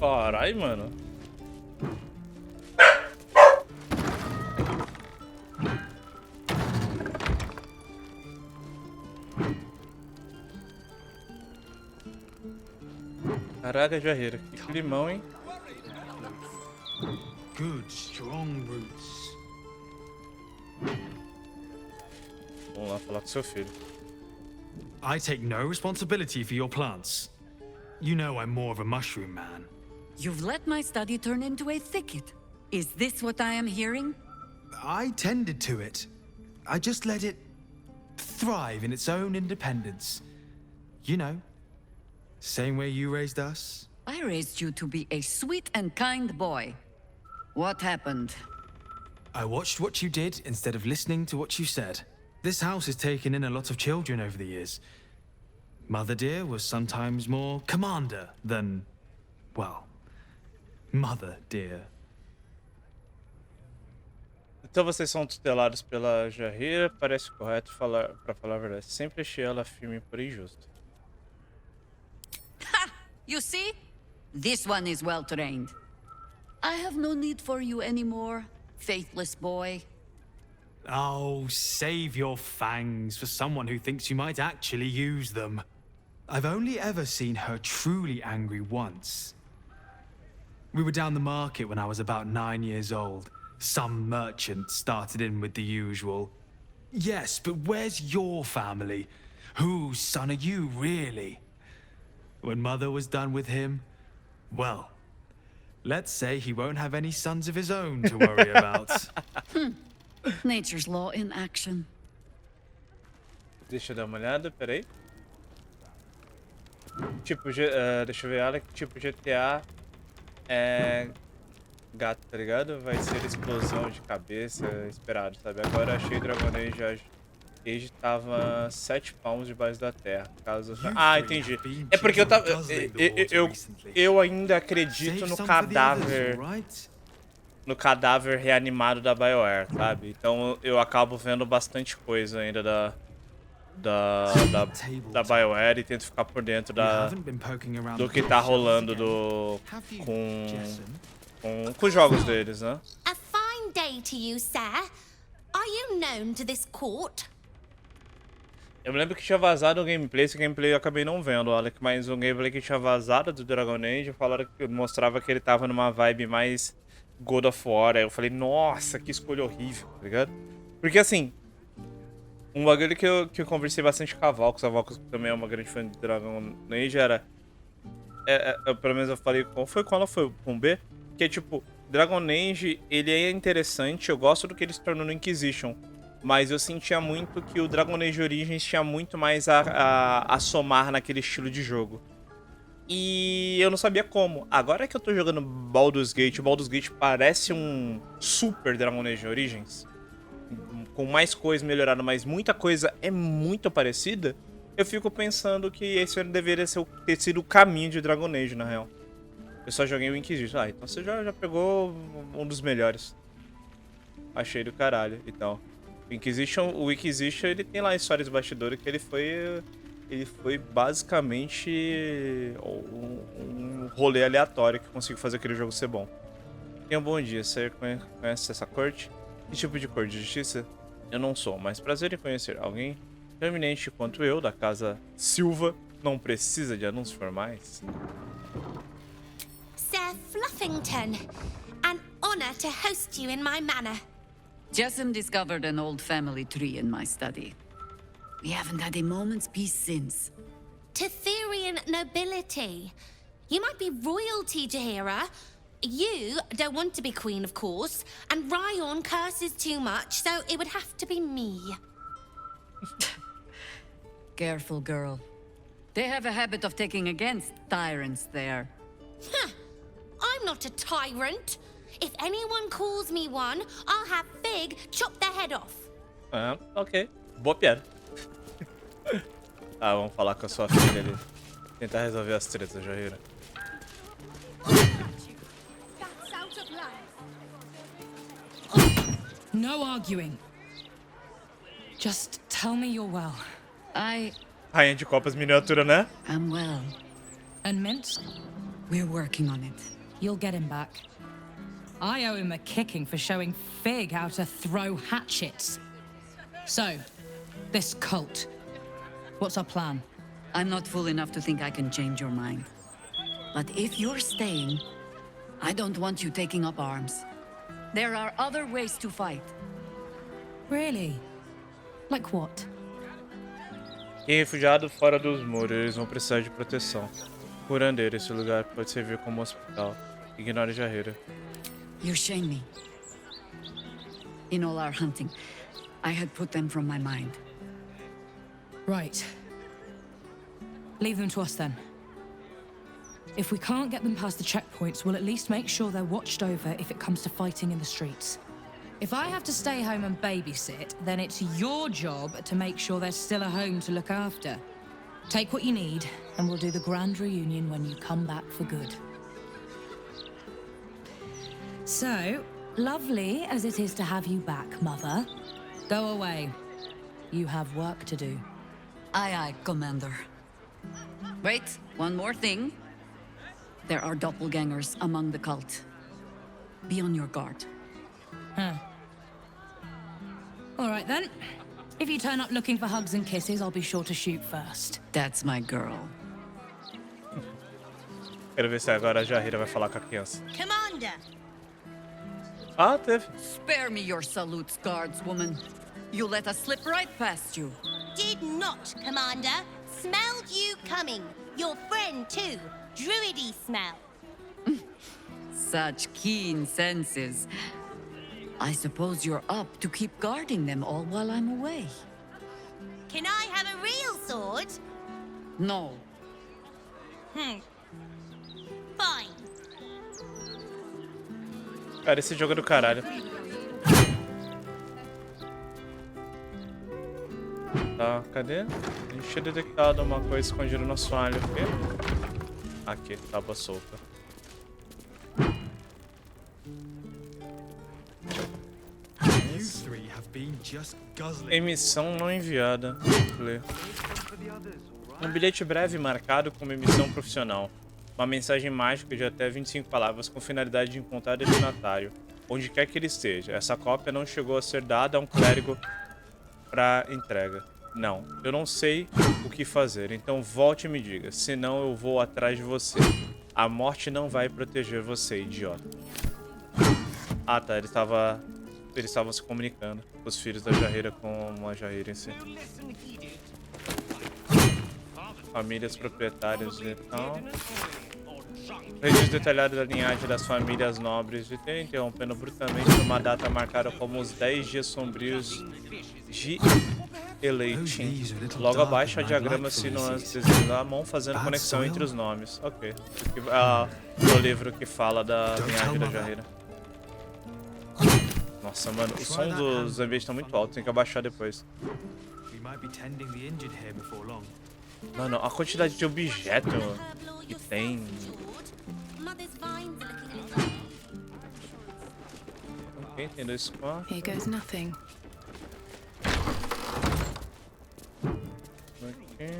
Carai, mano. Caraca, Jaheira, que climão, hein? Good, strong roots. Vamos lá falar com seu filho. I take no responsibility for your plants. You know I'm more of a mushroom man. You've let my study turn into a thicket. Is this what I am hearing? I tended to it. I just let it thrive in its own independence. You know, same way you raised us. I raised you to be a sweet and kind boy. What happened? I watched what you did instead of listening to what you said. This house has taken in a lot of children over the years. Mother dear was sometimes more commander than, well, mother dear. Então vocês são tutelados pela Jaheira, parece correto pra falar a verdade. Sempre achei ela firme por injusto. Ha! You see? This one is well trained. I have no need for you anymore, faithless boy. Oh, save your fangs for someone who thinks you might actually use them. I've only ever seen her truly angry once. We were down the market when I was about 9 years old. Some merchant started in with the usual. Yes, but where's your family? Whose son are you, really? When Mother was done with him, well, let's say he won't have any sons of his own to worry about. Nature's law in action. Deixa eu dar uma olhada, peraí. Tipo, deixa eu ver, olha que tipo GTA é gato, tá ligado? Vai ser explosão de cabeça esperado, sabe? Agora eu achei Dragon Age tava 7 palmos debaixo da terra. Caso... Ah, entendi. É porque eu tava. Eu ainda acredito no cadáver. No cadáver reanimado da BioWare, sabe? Então eu acabo vendo bastante coisa ainda da BioWare e tento ficar por dentro do que tá rolando com os jogos deles, né? A fine day to you, sir. Are you known to this court? Eu me lembro que tinha vazado o gameplay, esse gameplay eu acabei não vendo, olha, mas o gameplay que tinha vazado do Dragon Age, falaram que mostrava que ele tava numa vibe mais God of War. Aí eu falei, nossa, que escolha horrível, tá ligado? Porque assim, um bagulho que eu conversei bastante com a Valcos também é uma grande fã de Dragon Age, era... pelo menos eu falei, foi quando ela foi com B? Que é tipo, Dragon Age, ele é interessante, eu gosto do que ele se tornou no Inquisition. Mas eu sentia muito que o Dragon Age Origins tinha muito mais a somar naquele estilo de jogo. E eu não sabia como. Agora que eu tô jogando Baldursgate, o Baldursgate parece um super Dragon Age Origins. Com mais coisas melhoradas, mas muita coisa é muito parecida. Eu fico pensando que esse deveria ter sido o caminho de Dragon Age, na real. Eu só joguei o Inquisition. Ah, então você já pegou um dos melhores. Achei do caralho e tal. O Inquisition, ele tem lá histórias de bastidores que ele foi basicamente um rolê aleatório que conseguiu fazer aquele jogo ser bom. Tenha um bom dia, você conhece essa corte? Que tipo de corte de justiça? Eu não sou, mas prazer em conhecer alguém tão eminente quanto eu, da casa Silva, não precisa de anúncios formais. Sir Fluffington, an honor to host you in my manor. Jessamine discovered an old family tree in my study. We haven't had a moment's peace since. Tetherian nobility. You might be royalty, Jaheira. You don't want to be queen, of course, and Ryon curses too much, so it would have to be me. Careful, girl. They have a habit of taking against tyrants there. Huh. I'm not a tyrant. If anyone calls me one, I'll have Fig chop their head off. Ah, ok. Boa piada. Ah, vamos falar com a sua filha ali. Tentar resolver as tretas, Jaheira. No arguing. Just tell me you're well. Rainha de copas miniatura, né? I'm well. And Mint? We're working on it. You'll get him back. I owe him a kicking for showing Fig how to throw hatchets. So, this cult. What's our plan? I'm not fool enough to think I can change your mind. But if you're staying, I don't want you taking up arms. There are other ways to fight. Really? Like what? Quem é refugiado fora dos muros, eles vão precisar de proteção. Curandeiro, esse lugar pode servir como hospital. Ignore Jaheira. You shame me. In all our hunting, I had put them from my mind. Right. Leave them to us then. If we can't get them past the checkpoints, we'll at least make sure they're watched over if it comes to fighting in the streets. If I have to stay home and babysit, then it's your job to make sure there's still a home to look after. Take what you need, and we'll do the grand reunion when you come back for good. So, lovely as it is to have you back, Mother, go away. You have work to do. Aye, aye, Commander. Wait, one more thing. There are doppelgangers among the cult. Be on your guard. Huh. All right then. If you turn up looking for hugs and kisses, I'll be sure to shoot first. That's my girl. Quero ver se agora a Jaheira vai falar com a criança. Commander! Ah, teve. Spare me your salutes, guardswoman. You let us slip right past you. Did not, Commander. Smelled you coming. Your friend, too. Druidy smell. Such keen senses. I suppose you're up to keep guarding them all while I'm away. Can I have a real sword? No. Fine. Cara, esse jogo é do caralho. Tá, cadê? A gente tinha detectado uma coisa escondida no assoalho aqui. Aqui, tábua solta. Emissão não enviada. Ler. Um bilhete breve marcado como emissão profissional. Uma mensagem mágica de até 25 palavras com finalidade de encontrar destinatário, onde quer que ele esteja. Essa cópia não chegou a ser dada a um clérigo para entrega. Não, eu não sei o que fazer, então volte e me diga, senão eu vou atrás de você. A morte não vai proteger você, idiota. Ah tá, eles estavam se comunicando, os filhos da Jaheira com a Jaheira em si. Famílias proprietárias e tal. Registro detalhado da linhagem das famílias nobres de ter, interrompendo brutalmente uma data marcada como os 10 dias sombrios de Eleiting. Logo abaixo, a diagrama desenhando à mão, fazendo conexão entre os nomes. Ok. O livro que fala da linhagem da Jaheira. Nossa, mano, o som dos ambientes tá muito alto, tem que abaixar depois. Mano, a quantidade de objeto que tem. Ok, tem 2 quartos. Here goes nothing. Ok.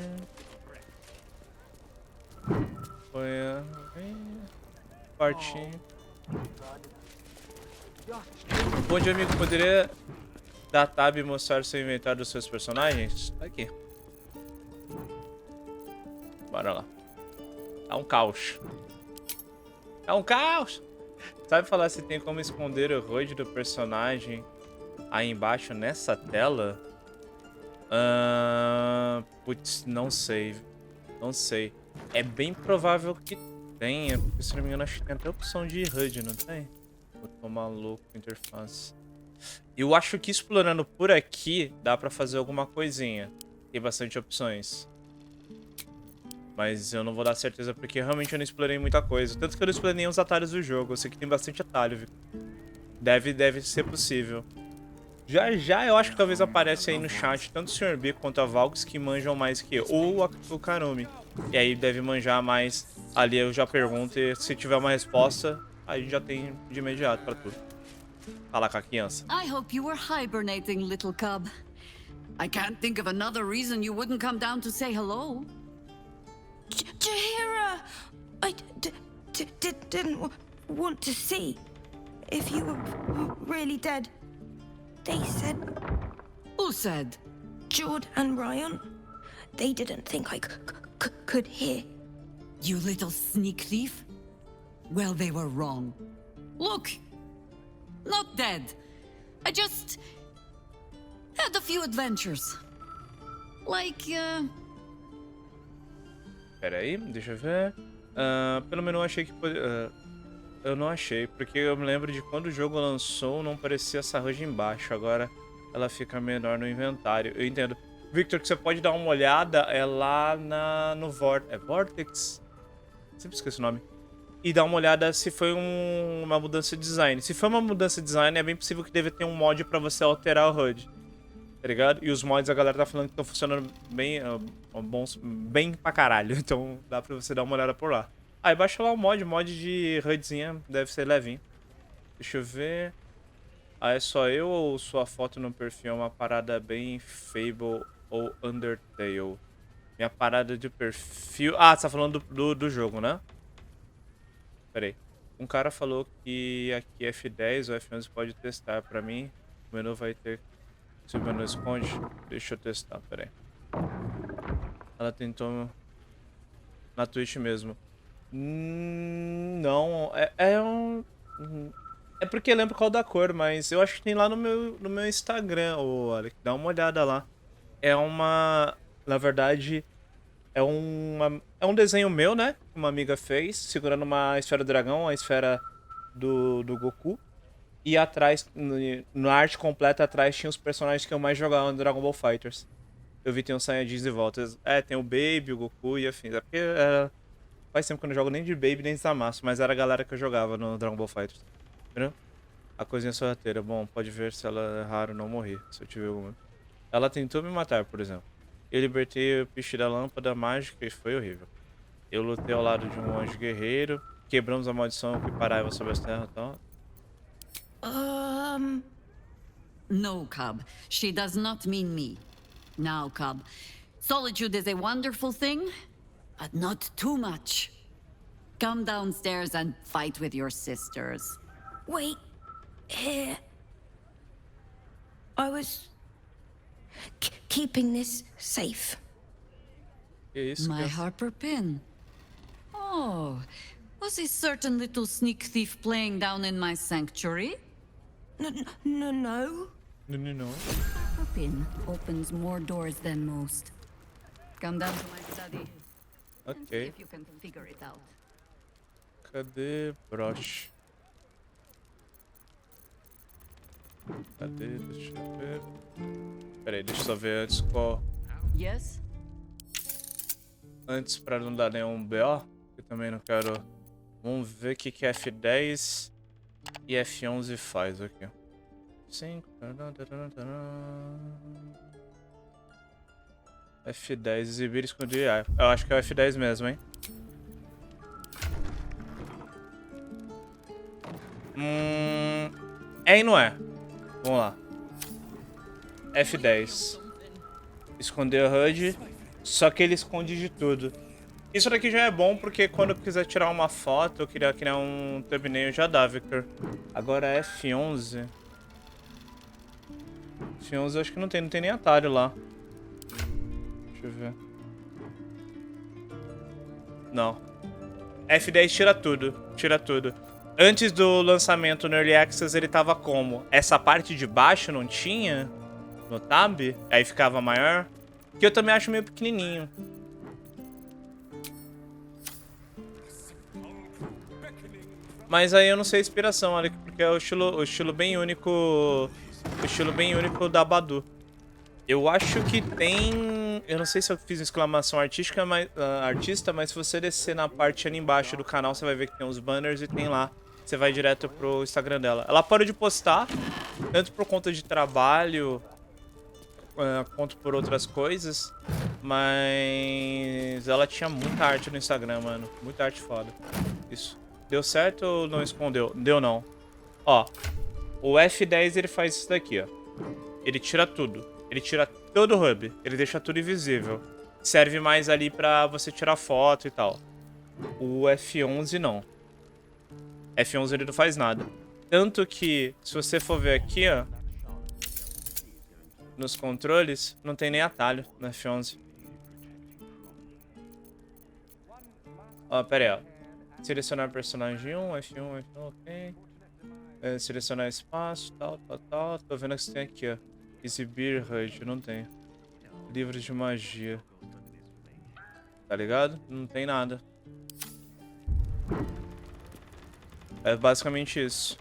Foi partinho. Bom dia, amigo. Poderia dar tab e mostrar o seu inventário dos seus personagens? Aqui. Bora lá. É um caos. É um caos! Sabe falar se tem como esconder o HUD do personagem aí embaixo nessa tela? Putz, não sei. Não sei. É bem provável que tenha, porque se não me engano acho que tem até opção de HUD, não tem? Vou tomar louco interface. Eu acho que explorando por aqui dá pra fazer alguma coisinha. Tem bastante opções. Mas eu não vou dar certeza porque realmente eu não explorei muita coisa. Tanto que eu não explorei nem os atalhos do jogo. Eu sei que tem bastante atalho, viu? Deve ser possível. Já eu acho que talvez aparece aí no chat tanto o Sr. B quanto a Valks que manjam mais que eu. Ou o Karumi. E aí deve manjar mais. Ali eu já pergunto e se tiver uma resposta, aí a gente já tem de imediato pra tudo. Falar com a criança. I hope you were hibernating, little cub. I can't think of another reason you wouldn't come down to say hello. Jaheira! I didn't want to see if you were really dead. They said... Who said? Jord and Ryan. They didn't think I could hear. You little sneak thief? Well, they were wrong. Look, not dead. I just had a few adventures. Like, Pera aí, deixa eu ver. Pelo menos eu achei que eu não achei, porque eu me lembro de quando o jogo lançou, não parecia essa HUD embaixo. Agora ela fica menor no inventário. Eu entendo. Victor, que você pode dar uma olhada é lá no Vortex? Sempre esqueço o nome. E dar uma olhada se foi uma mudança de design. Se foi uma mudança de design, é bem possível que deve ter um mod pra você alterar o HUD. Tá ligado? E os mods a galera tá falando que estão funcionando bem, bem pra caralho. Então dá pra você dar uma olhada por lá. Aí baixa lá o mod de HUDzinha, deve ser levinho. Deixa eu ver. É só eu ou sua foto no perfil é uma parada bem Fable ou Undertale? Minha parada de perfil... você tá falando do jogo, né? Pera aí. Um cara falou que aqui F10 ou F11 pode testar. Pra mim, o menu vai ter Se o meu não esconde, deixa eu testar, peraí. Ela tentou na Twitch mesmo. Não, é porque eu lembro qual da cor, mas eu acho que tem lá no meu Instagram, ô Alec, dá uma olhada lá. É uma, na verdade, é um desenho meu, né? Que uma amiga fez, segurando uma esfera do dragão, a esfera do Goku. E atrás, na arte completa atrás, tinha os personagens que eu mais jogava no Dragon Ball FighterZ. Eu vi tem o Saiyajins e voltas. Tem o Baby, o Goku e afins. É porque faz tempo que eu não jogo nem de Baby nem de Zamasu, mas era a galera que eu jogava no Dragon Ball FighterZ. Entendeu? A coisinha sorrateira. Bom, pode ver se ela é raro não morrer, se eu tiver alguma. Ela tentou me matar, por exemplo. Eu libertei o piche da lâmpada mágica e foi horrível. Eu lutei ao lado de um anjo guerreiro. Quebramos a maldição que parava sobre as terras e tal. No, Cub. She does not mean me. Now, Cub. Solitude is a wonderful thing, but not too much. Come downstairs and fight with your sisters. Wait here. I was keeping this safe. My Harper pin. Oh, was a certain little sneak thief playing down in my sanctuary? No. No. Harper pin opens more doors than most. Come down to my study. And see Ok. if you can figure it out. Cadê broche? Cadê? Deixa eu ver. Peraí, deixa eu só ver antes qual. Yes? Antes pra não dar nenhum BO. Eu também não quero. Vamos ver o que F10 e F11 faz aqui. 5. F10, exibir e esconder. Eu acho que é o F10 mesmo, hein? É e não é. Vamos lá. F10. Esconder o HUD. Só que ele esconde de tudo. Isso daqui já é bom porque quando eu quiser tirar uma foto, eu queria criar um thumbnail, já dá, Victor. Agora F11. F11 eu acho que não tem nem atalho lá. Deixa eu ver. Não. F10 tira tudo. Antes do lançamento no Early Access ele tava como? Essa parte de baixo não tinha? No tab? Aí ficava maior? Que eu também acho meio pequenininho. Mas aí eu não sei a inspiração, olha, porque é o estilo bem único. O estilo bem único da Baldur. Eu acho que tem... Eu não sei se eu fiz exclamação artística, artista, mas se você descer na parte ali embaixo do canal, você vai ver que tem uns banners e tem lá. Você vai direto pro Instagram dela. Ela parou de postar, tanto por conta de trabalho, quanto por outras coisas. Mas ela tinha muita arte no Instagram, mano. Muita arte foda. Isso. Deu certo ou não escondeu? Deu não. Ó, o F10 ele faz isso daqui, ó. Ele tira tudo. Ele tira todo o hub. Ele deixa tudo invisível. Serve mais ali pra você tirar foto e tal. O F11 não. F11 ele não faz nada. Tanto que, se você for ver aqui, ó, nos controles, não tem nem atalho no F11. Ó, pera aí, ó. Selecionar personagem 1, F1, ok. Selecionar espaço, tal. Tô vendo que você tem aqui, ó. Exibir HUD, não tem. Livros de magia. Tá ligado? Não tem nada. É basicamente isso.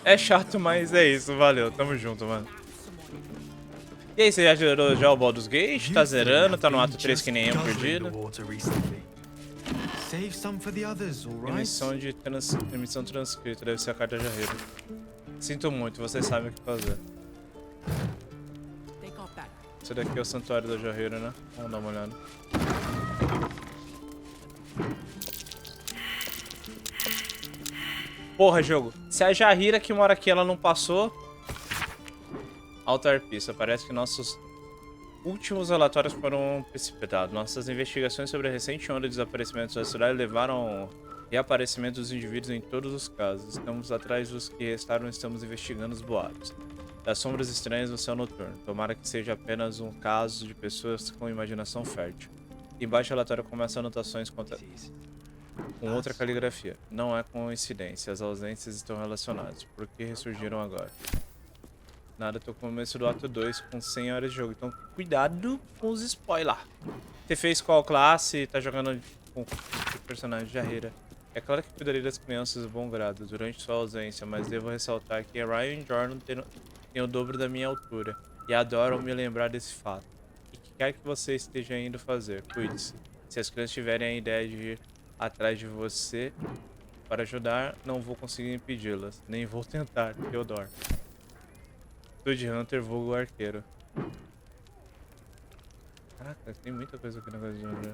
É chato, mas é isso. Valeu, tamo junto, mano. E aí, você já zerou já o Baldur's Gate? Tá zerando? Tá no ato 3 que nem eu, perdido? Emissão transcrita, deve ser a carta Jaheira. Sinto muito, vocês sabem o que fazer. Esse daqui é o santuário da Jaheira, né? Vamos dar uma olhada. Porra, jogo. Se a Jaheira que mora aqui ela não passou, Altar pista. Parece que nossos últimos relatórios foram precipitados. Nossas investigações sobre a recente onda de desaparecimentos da cidade levaram ao reaparecimento dos indivíduos em todos os casos. Estamos atrás dos que restaram e estamos investigando os boatos das sombras estranhas no céu noturno. Tomara que seja apenas um caso de pessoas com imaginação fértil. Embaixo do relatório começa anotações com outra caligrafia. Não é coincidência, as ausências estão relacionadas. Por que ressurgiram agora? Nada, tô no começo do ato 2 com 100 horas de jogo, então cuidado com os spoilers. Você fez qual classe? Tá jogando com que personagem? Jaheira. É claro que cuidarei das crianças de bom grado durante sua ausência, mas devo ressaltar que Ryan e Jordan têm o dobro da minha altura e adoram me lembrar desse fato. E que quer que você esteja indo fazer, cuide-se. Se as crianças tiverem a ideia de ir atrás de você para ajudar, não vou conseguir impedi-las, nem vou tentar, Theodore. Stud Hunter, vulgo arqueiro. Caraca, tem muita coisa aqui na coisa de André.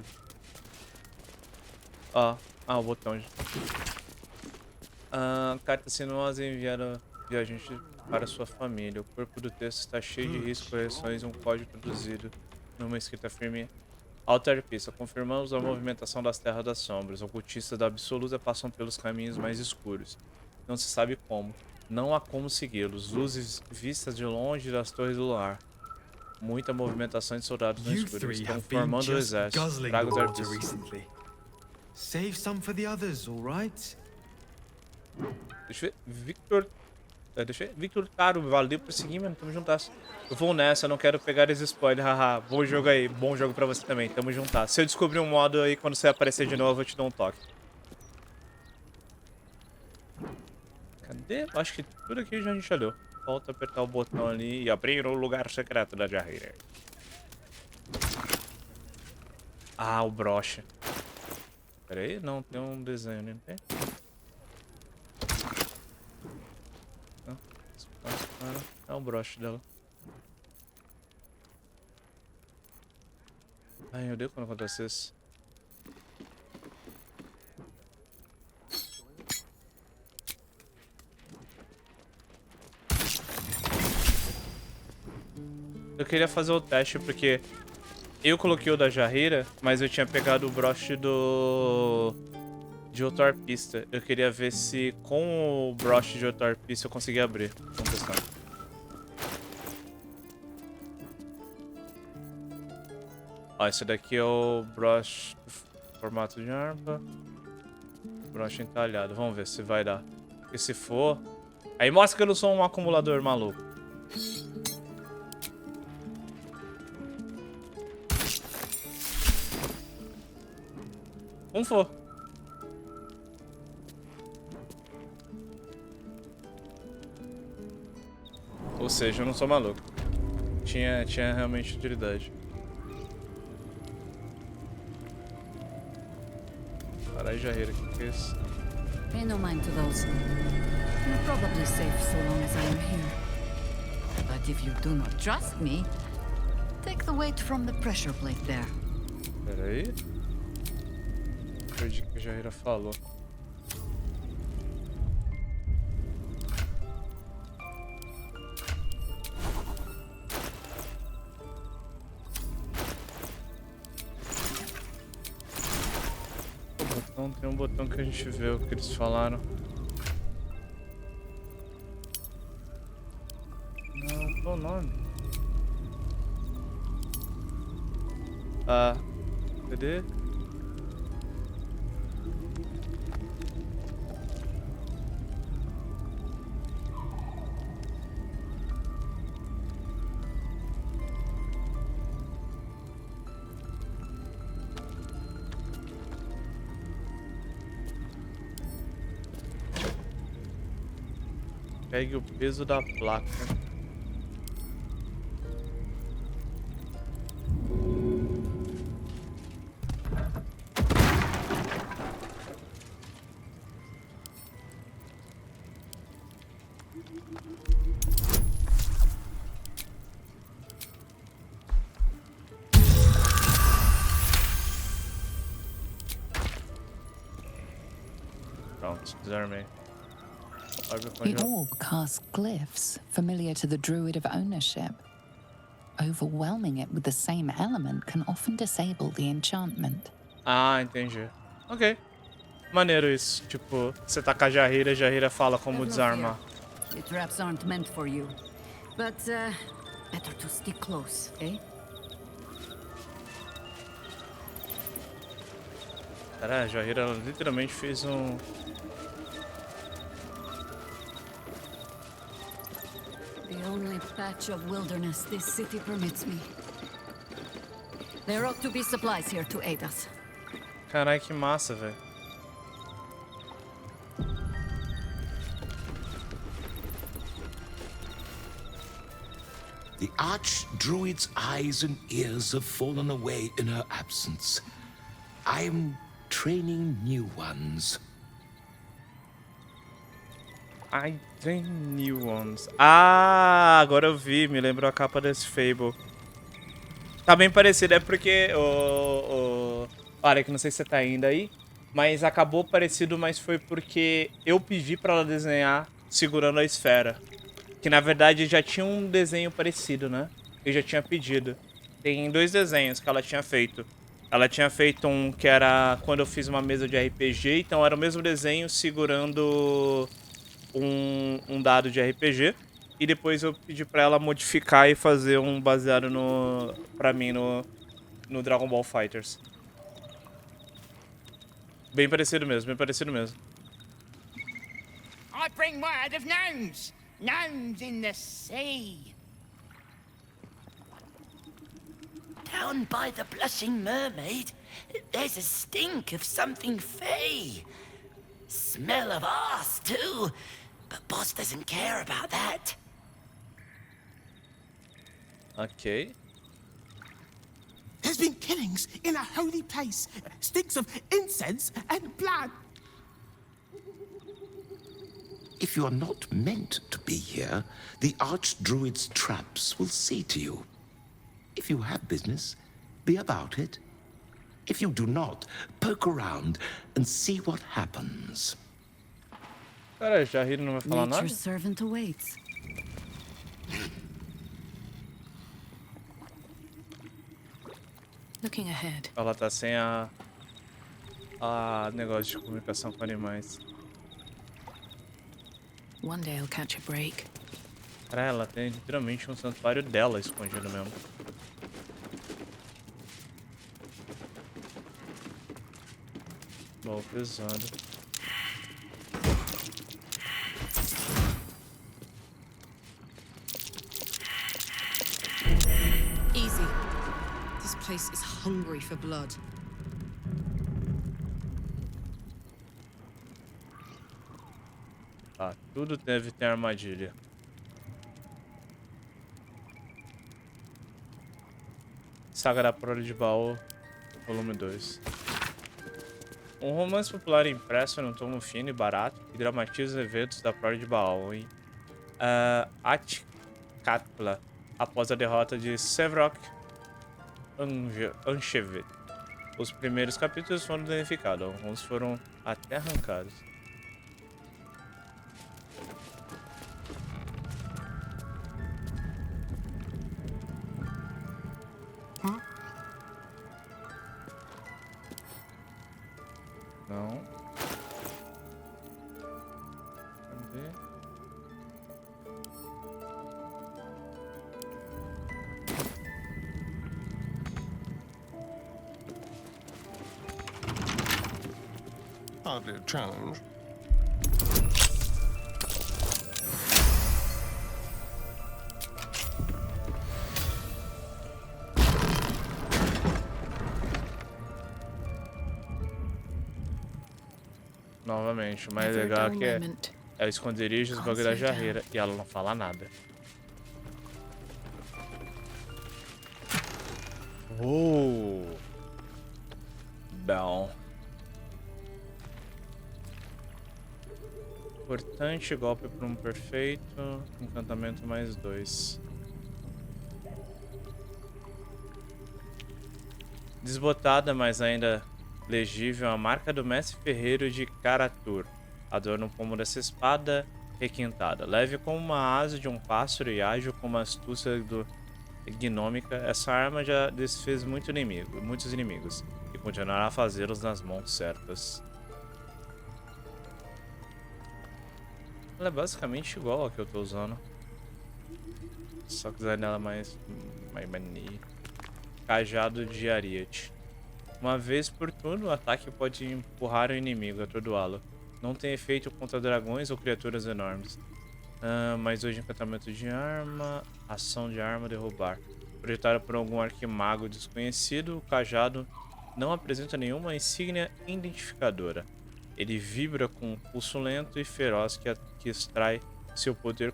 Ó, o botão. Carta sinuosa enviada viajante para sua família. O corpo do texto está cheio de riscos, correções e um código traduzido numa escrita firme. Altar pista. Confirmamos a movimentação das terras das sombras. Ocultistas da absoluta passam pelos caminhos mais escuros. Não se sabe como. Não há como segui-los. Luzes vistas de longe das torres do luar. Muita movimentação de soldados no escuro. Estão formando o exército. Traga os artistas. Save some for the others, all right? Deixa eu ver. Victor, caro, valeu por seguir, mano. Tamo juntas. Eu vou nessa, não quero pegar esse spoiler. Haha, bom jogo aí. Bom jogo pra você também. Tamo juntas. Se eu descobrir um modo aí, quando você aparecer de novo, eu te dou um toque. Cadê? Acho que tudo aqui a gente já deu. Falta apertar o botão ali e abrir o lugar secreto da Jaheira. Ah, o broche. Pera aí, não, tem um desenho, né? Tem? Não, é o broche dela. Ai, meu Deus, quando acontece isso. Eu queria fazer o teste porque eu coloquei o da Jaheira, mas eu tinha pegado o broche de outro arpista. Eu queria ver se com o broche de outro arpista eu conseguia abrir. Vamos testar. Ó, esse daqui é o broche formato de harpa. Broche entalhado. Vamos ver se vai dar. Porque se for... Aí mostra que eu não sou um acumulador maluco. Como for. Ou seja, eu não sou maluco. Tinha realmente utilidade. Caralho, Jaheira, que é isso? Pay no mind to those. You're probably safe so long as I am here. But if you do not trust me, take the weight from the pressure plate there. Pera aí. Perdi o que a Jaheira falou. Tem um botão que a gente vê o que eles falaram. Não, qual o nome? Cadê? Pegue o peso da placa. Pronto, desarmei. The orb casts glyphs familiar to the druid of ownership. Overwhelming it with the same element can often disable the enchantment. Ah, entendi. Ok. Maneiro isso. Tipo, você tá com a Jaheira fala como desarmar. The traps aren't meant for you. But, better to stick close, eh? Cara, a Jaheira ela literalmente fez um... The only patch of wilderness this city permits me. There ought to be supplies here to aid us. Caralho, que massa, velho. The Archdruid's eyes and ears have fallen away in her absence. I am training new ones. I train new ones. Ah, agora eu vi. Me lembrou a capa desse Fable. Tá bem parecido. É porque... Olha, que não sei se você tá indo aí. Mas acabou parecido, mas foi porque eu pedi pra ela desenhar segurando a esfera. Que na verdade já tinha um desenho parecido, né? Eu já tinha pedido. Tem 2 desenhos que ela tinha feito. Ela tinha feito um que era quando eu fiz uma mesa de RPG. Então era o mesmo desenho segurando um dado de RPG. E depois eu pedi pra ela modificar e fazer um baseado pra mim no Dragon Ball Fighters. Bem parecido mesmo, bem parecido mesmo. I bring word of gnomes. Gnomes in the sea. Down by the Blushing Mermaid, there's a stink of something fey. Smell of arse, too. But boss doesn't care about that. Ok. There's been killings in a holy place. Stinks of incense and blood. If you are not meant to be here, the Archdruid's traps will see to you. If you have business, be about it. If you do not, poke around and see what happens. Cara, Jaheira não vai falar nada? Nature's servant awaits. Looking ahead. Ela tá sem a negócio de comunicação com animais. One day I'll catch a break. Cara, ela tem literalmente um santuário dela escondido mesmo. Bom, pesado. Easy. This place is hungry for blood. Tá, tudo deve ter armadilha. Saga da Prole de Baú, volume 2. Um romance popular impresso num tomo fino e barato que dramatiza os eventos da Prole de Baal em Atkatla, após a derrota de Sevrok Anchevet. Os primeiros capítulos foram danificados, alguns foram até arrancados. Não. Cadê? Hardly a challenge. Novamente, o mais legal aqui é o esconderijo dos bagulho da Jaheira. E ela não fala nada. Bom. Importante, golpe para um perfeito. Encantamento mais 2. Desbotada, mas ainda legível, a marca do mestre ferreiro de Karatur. Adorna o pomo dessa espada requintada. Leve como uma asa de um pássaro e ágil como a astúcia gnômica, essa arma já desfez muitos inimigos e continuará a fazê-los nas mãos certas. Ela é basicamente igual a que eu tô usando. Só que design dela mais bonito. Cajado de ariete. Uma vez por turno, o ataque pode empurrar o inimigo, atordoá-lo. Não tem efeito contra dragões ou criaturas enormes. Mais 2 de encantamento de arma. Ação de arma, derrubar. Projetado por algum arquimago desconhecido, o cajado não apresenta nenhuma insígnia identificadora. Ele vibra com um pulso lento e feroz que extrai seu poder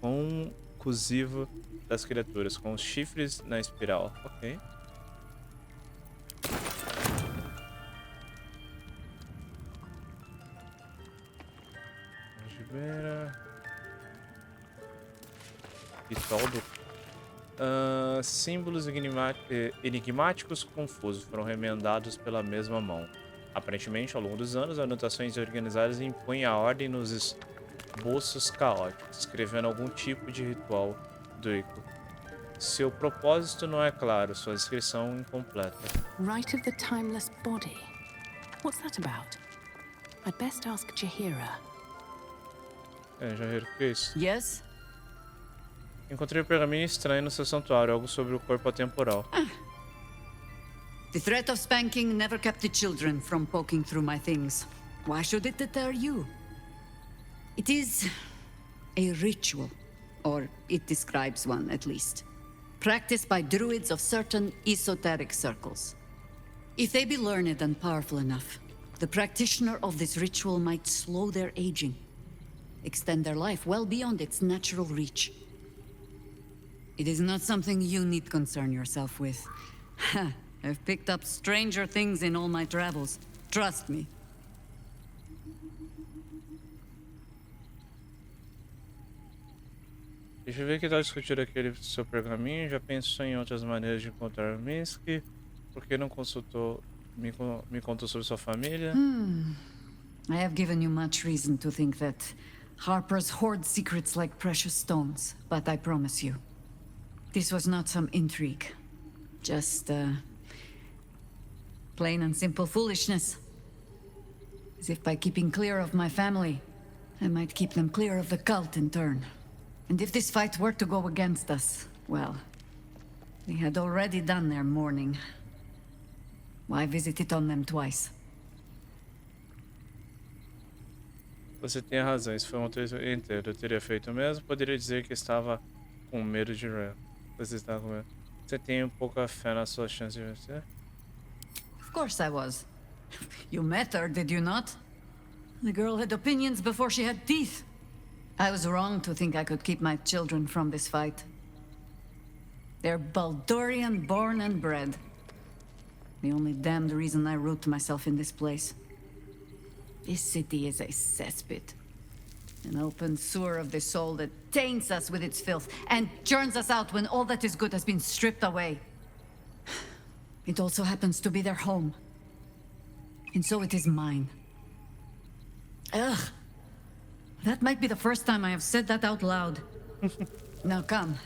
conclusivo das criaturas, com os chifres na espiral. Ok. Ritual do... símbolos enigmáticos confusos foram remendados pela mesma mão. Aparentemente, ao longo dos anos, anotações organizadas impõem a ordem nos esboços caóticos, escrevendo algum tipo de ritual druico. Seu propósito não é claro, sua descrição incompleta. Rite of the timeless body. What's that about? I'd best ask Jaheira. Jaheira, o que é isso? Yes? Encontrei um pergaminho estranho no seu santuário, algo sobre o corpo atemporal. The threat of spanking never kept the children from poking through my things. Why should it deter you? It is a ritual, or it describes one at least, practiced by druids of certain esoteric circles. If they be learned and powerful enough, the practitioner of this ritual might slow their aging, extend their life well beyond its natural reach. It is not something you need concern yourself with. I've picked up stranger things in all my travels. Trust me. Deixa eu ver que tal discutir aquele seu pergaminho. Já pensou em outras maneiras de encontrar Minsky? Por que não consultou, me contou sobre sua família? I have given you much reason to think that Harpers hoard secrets like precious stones, but I promise you, this was not some intrigue. Just, plain and simple foolishness. As if by keeping clear of my family, I might keep them clear of the cult in turn. And if this fight were to go against us, well, they had already done their mourning. Why visit it on them twice? Você tem razão, isso foi um texto inteiro. Eu teria feito o mesmo. Poderia dizer que estava com medo de Rhea. Você está com medo. Você tem pouca fé na sua chance de vencer? Of course I was. You met her, did you not? The girl had opinions before she had teeth. I was wrong to think I could keep my children from this fight. They're Baldurian born and bred. The only damned reason I root myself in this place. This city is a cesspit. An open sewer of the soul that taints us with its filth and churns us out when all that is good has been stripped away. It also happens to be their home. And so it is mine. Ugh. That might be the first time I have said that out loud. Now come.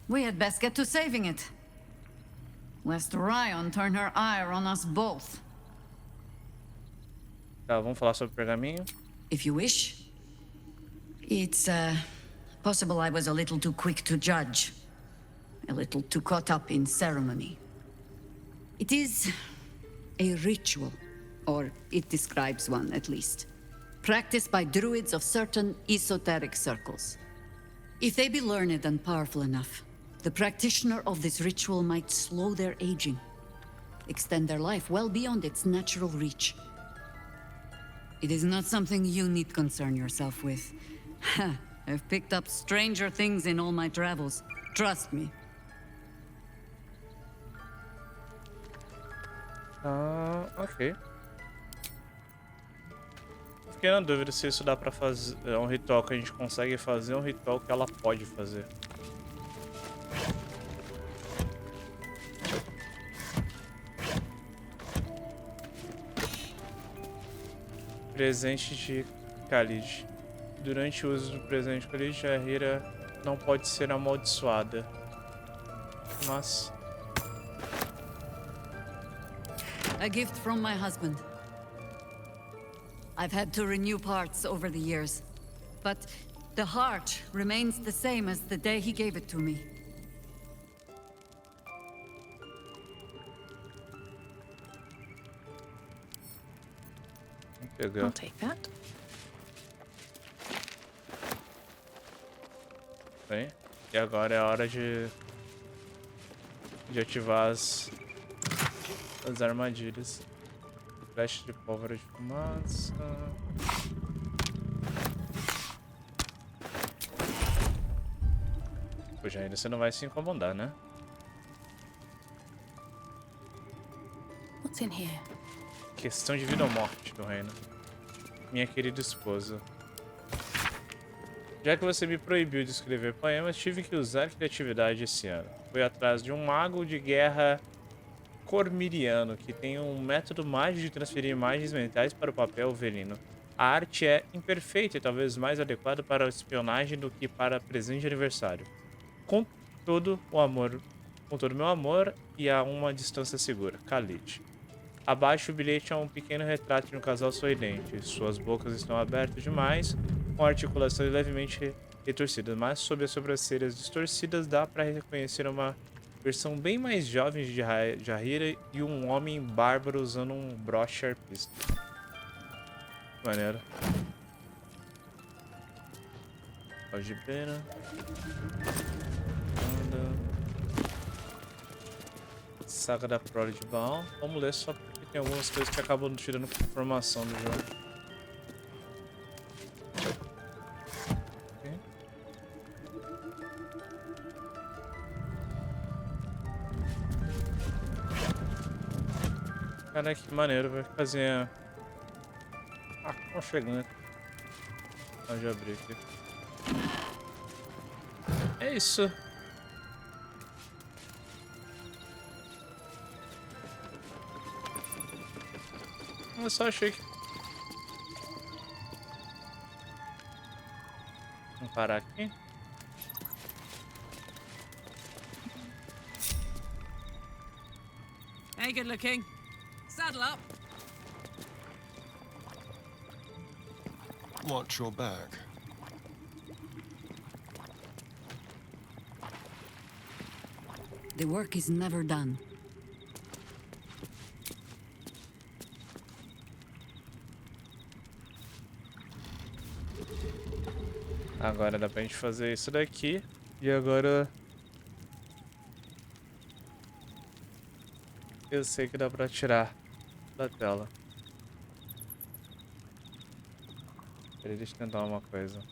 We had best get to saving it. Lest Ryan turn her ire on us both. Tá, vamos falar sobre o pergaminho? If you wish. It's, possible I was a little too quick to judge. A little too caught up in ceremony. It is a ritual, or it describes one at least, practiced by druids of certain esoteric circles. If they be learned and powerful enough, the practitioner of this ritual might slow their aging, extend their life well beyond its natural reach. It is not something you need concern yourself with. I've picked up stranger things in all my travels. Trust me. Ok. Fiquei na dúvida se isso dá pra fazer. É um ritual que a gente consegue fazer, um ritual que ela pode fazer. Presente de Khalid. Durante o uso do presente Khalid, Jaheira não pode ser amaldiçoada. Mas... A gift from my husband. I've had to renew parts over the years, but the heart remains the same as the day he gave it to me. I'll take that. Bem, e agora é a hora de ativar as armadilhas. Flecha de pólvora de fumaça. Poxa, ainda você não vai se incomodar, né? What's in here? Questão de vida ou morte do reino. Minha querida esposa. Já que você me proibiu de escrever poemas, tive que usar criatividade esse ano. Fui atrás de um mago de guerra cormiriano que tem um método mágico de transferir imagens mentais para o papel velino. A arte é imperfeita e talvez mais adequada para a espionagem do que para presente de aniversário. Com todo o meu amor e a uma distância segura. Khalid. Abaixo o bilhete é um pequeno retrato de um casal sorridente. Suas bocas estão abertas demais, com articulações levemente retorcidas, mas sob as sobrancelhas distorcidas dá para reconhecer uma versão bem mais jovem de Jaheira e um homem bárbaro usando um broche arpista. Maneiro. Algibeira. Saga da prole de Baal. Vamos ler só porque tem algumas coisas que acabam tirando informação do jogo. Okay. Cara, que maneiro, vai fazer. Aconchegante. Já abri aqui. É isso. Eu só achei que... Vamos parar aqui. Hey, good looking. Saddle up. Watch your back. The work is never done. Agora dá pra gente fazer isso daqui. E agora... eu sei que dá pra tirar da tela. Peraí, deixa eu tentar uma coisa.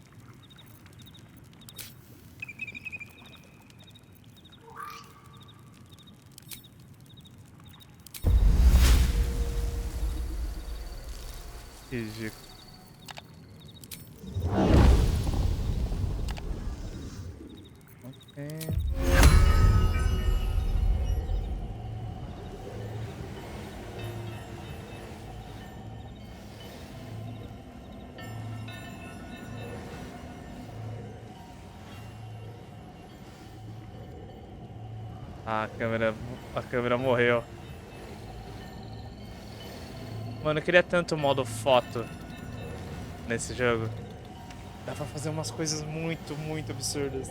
Ridículo. A câmera morreu. Mano, eu queria tanto o modo foto nesse jogo. Dá pra fazer umas coisas muito, muito absurdas.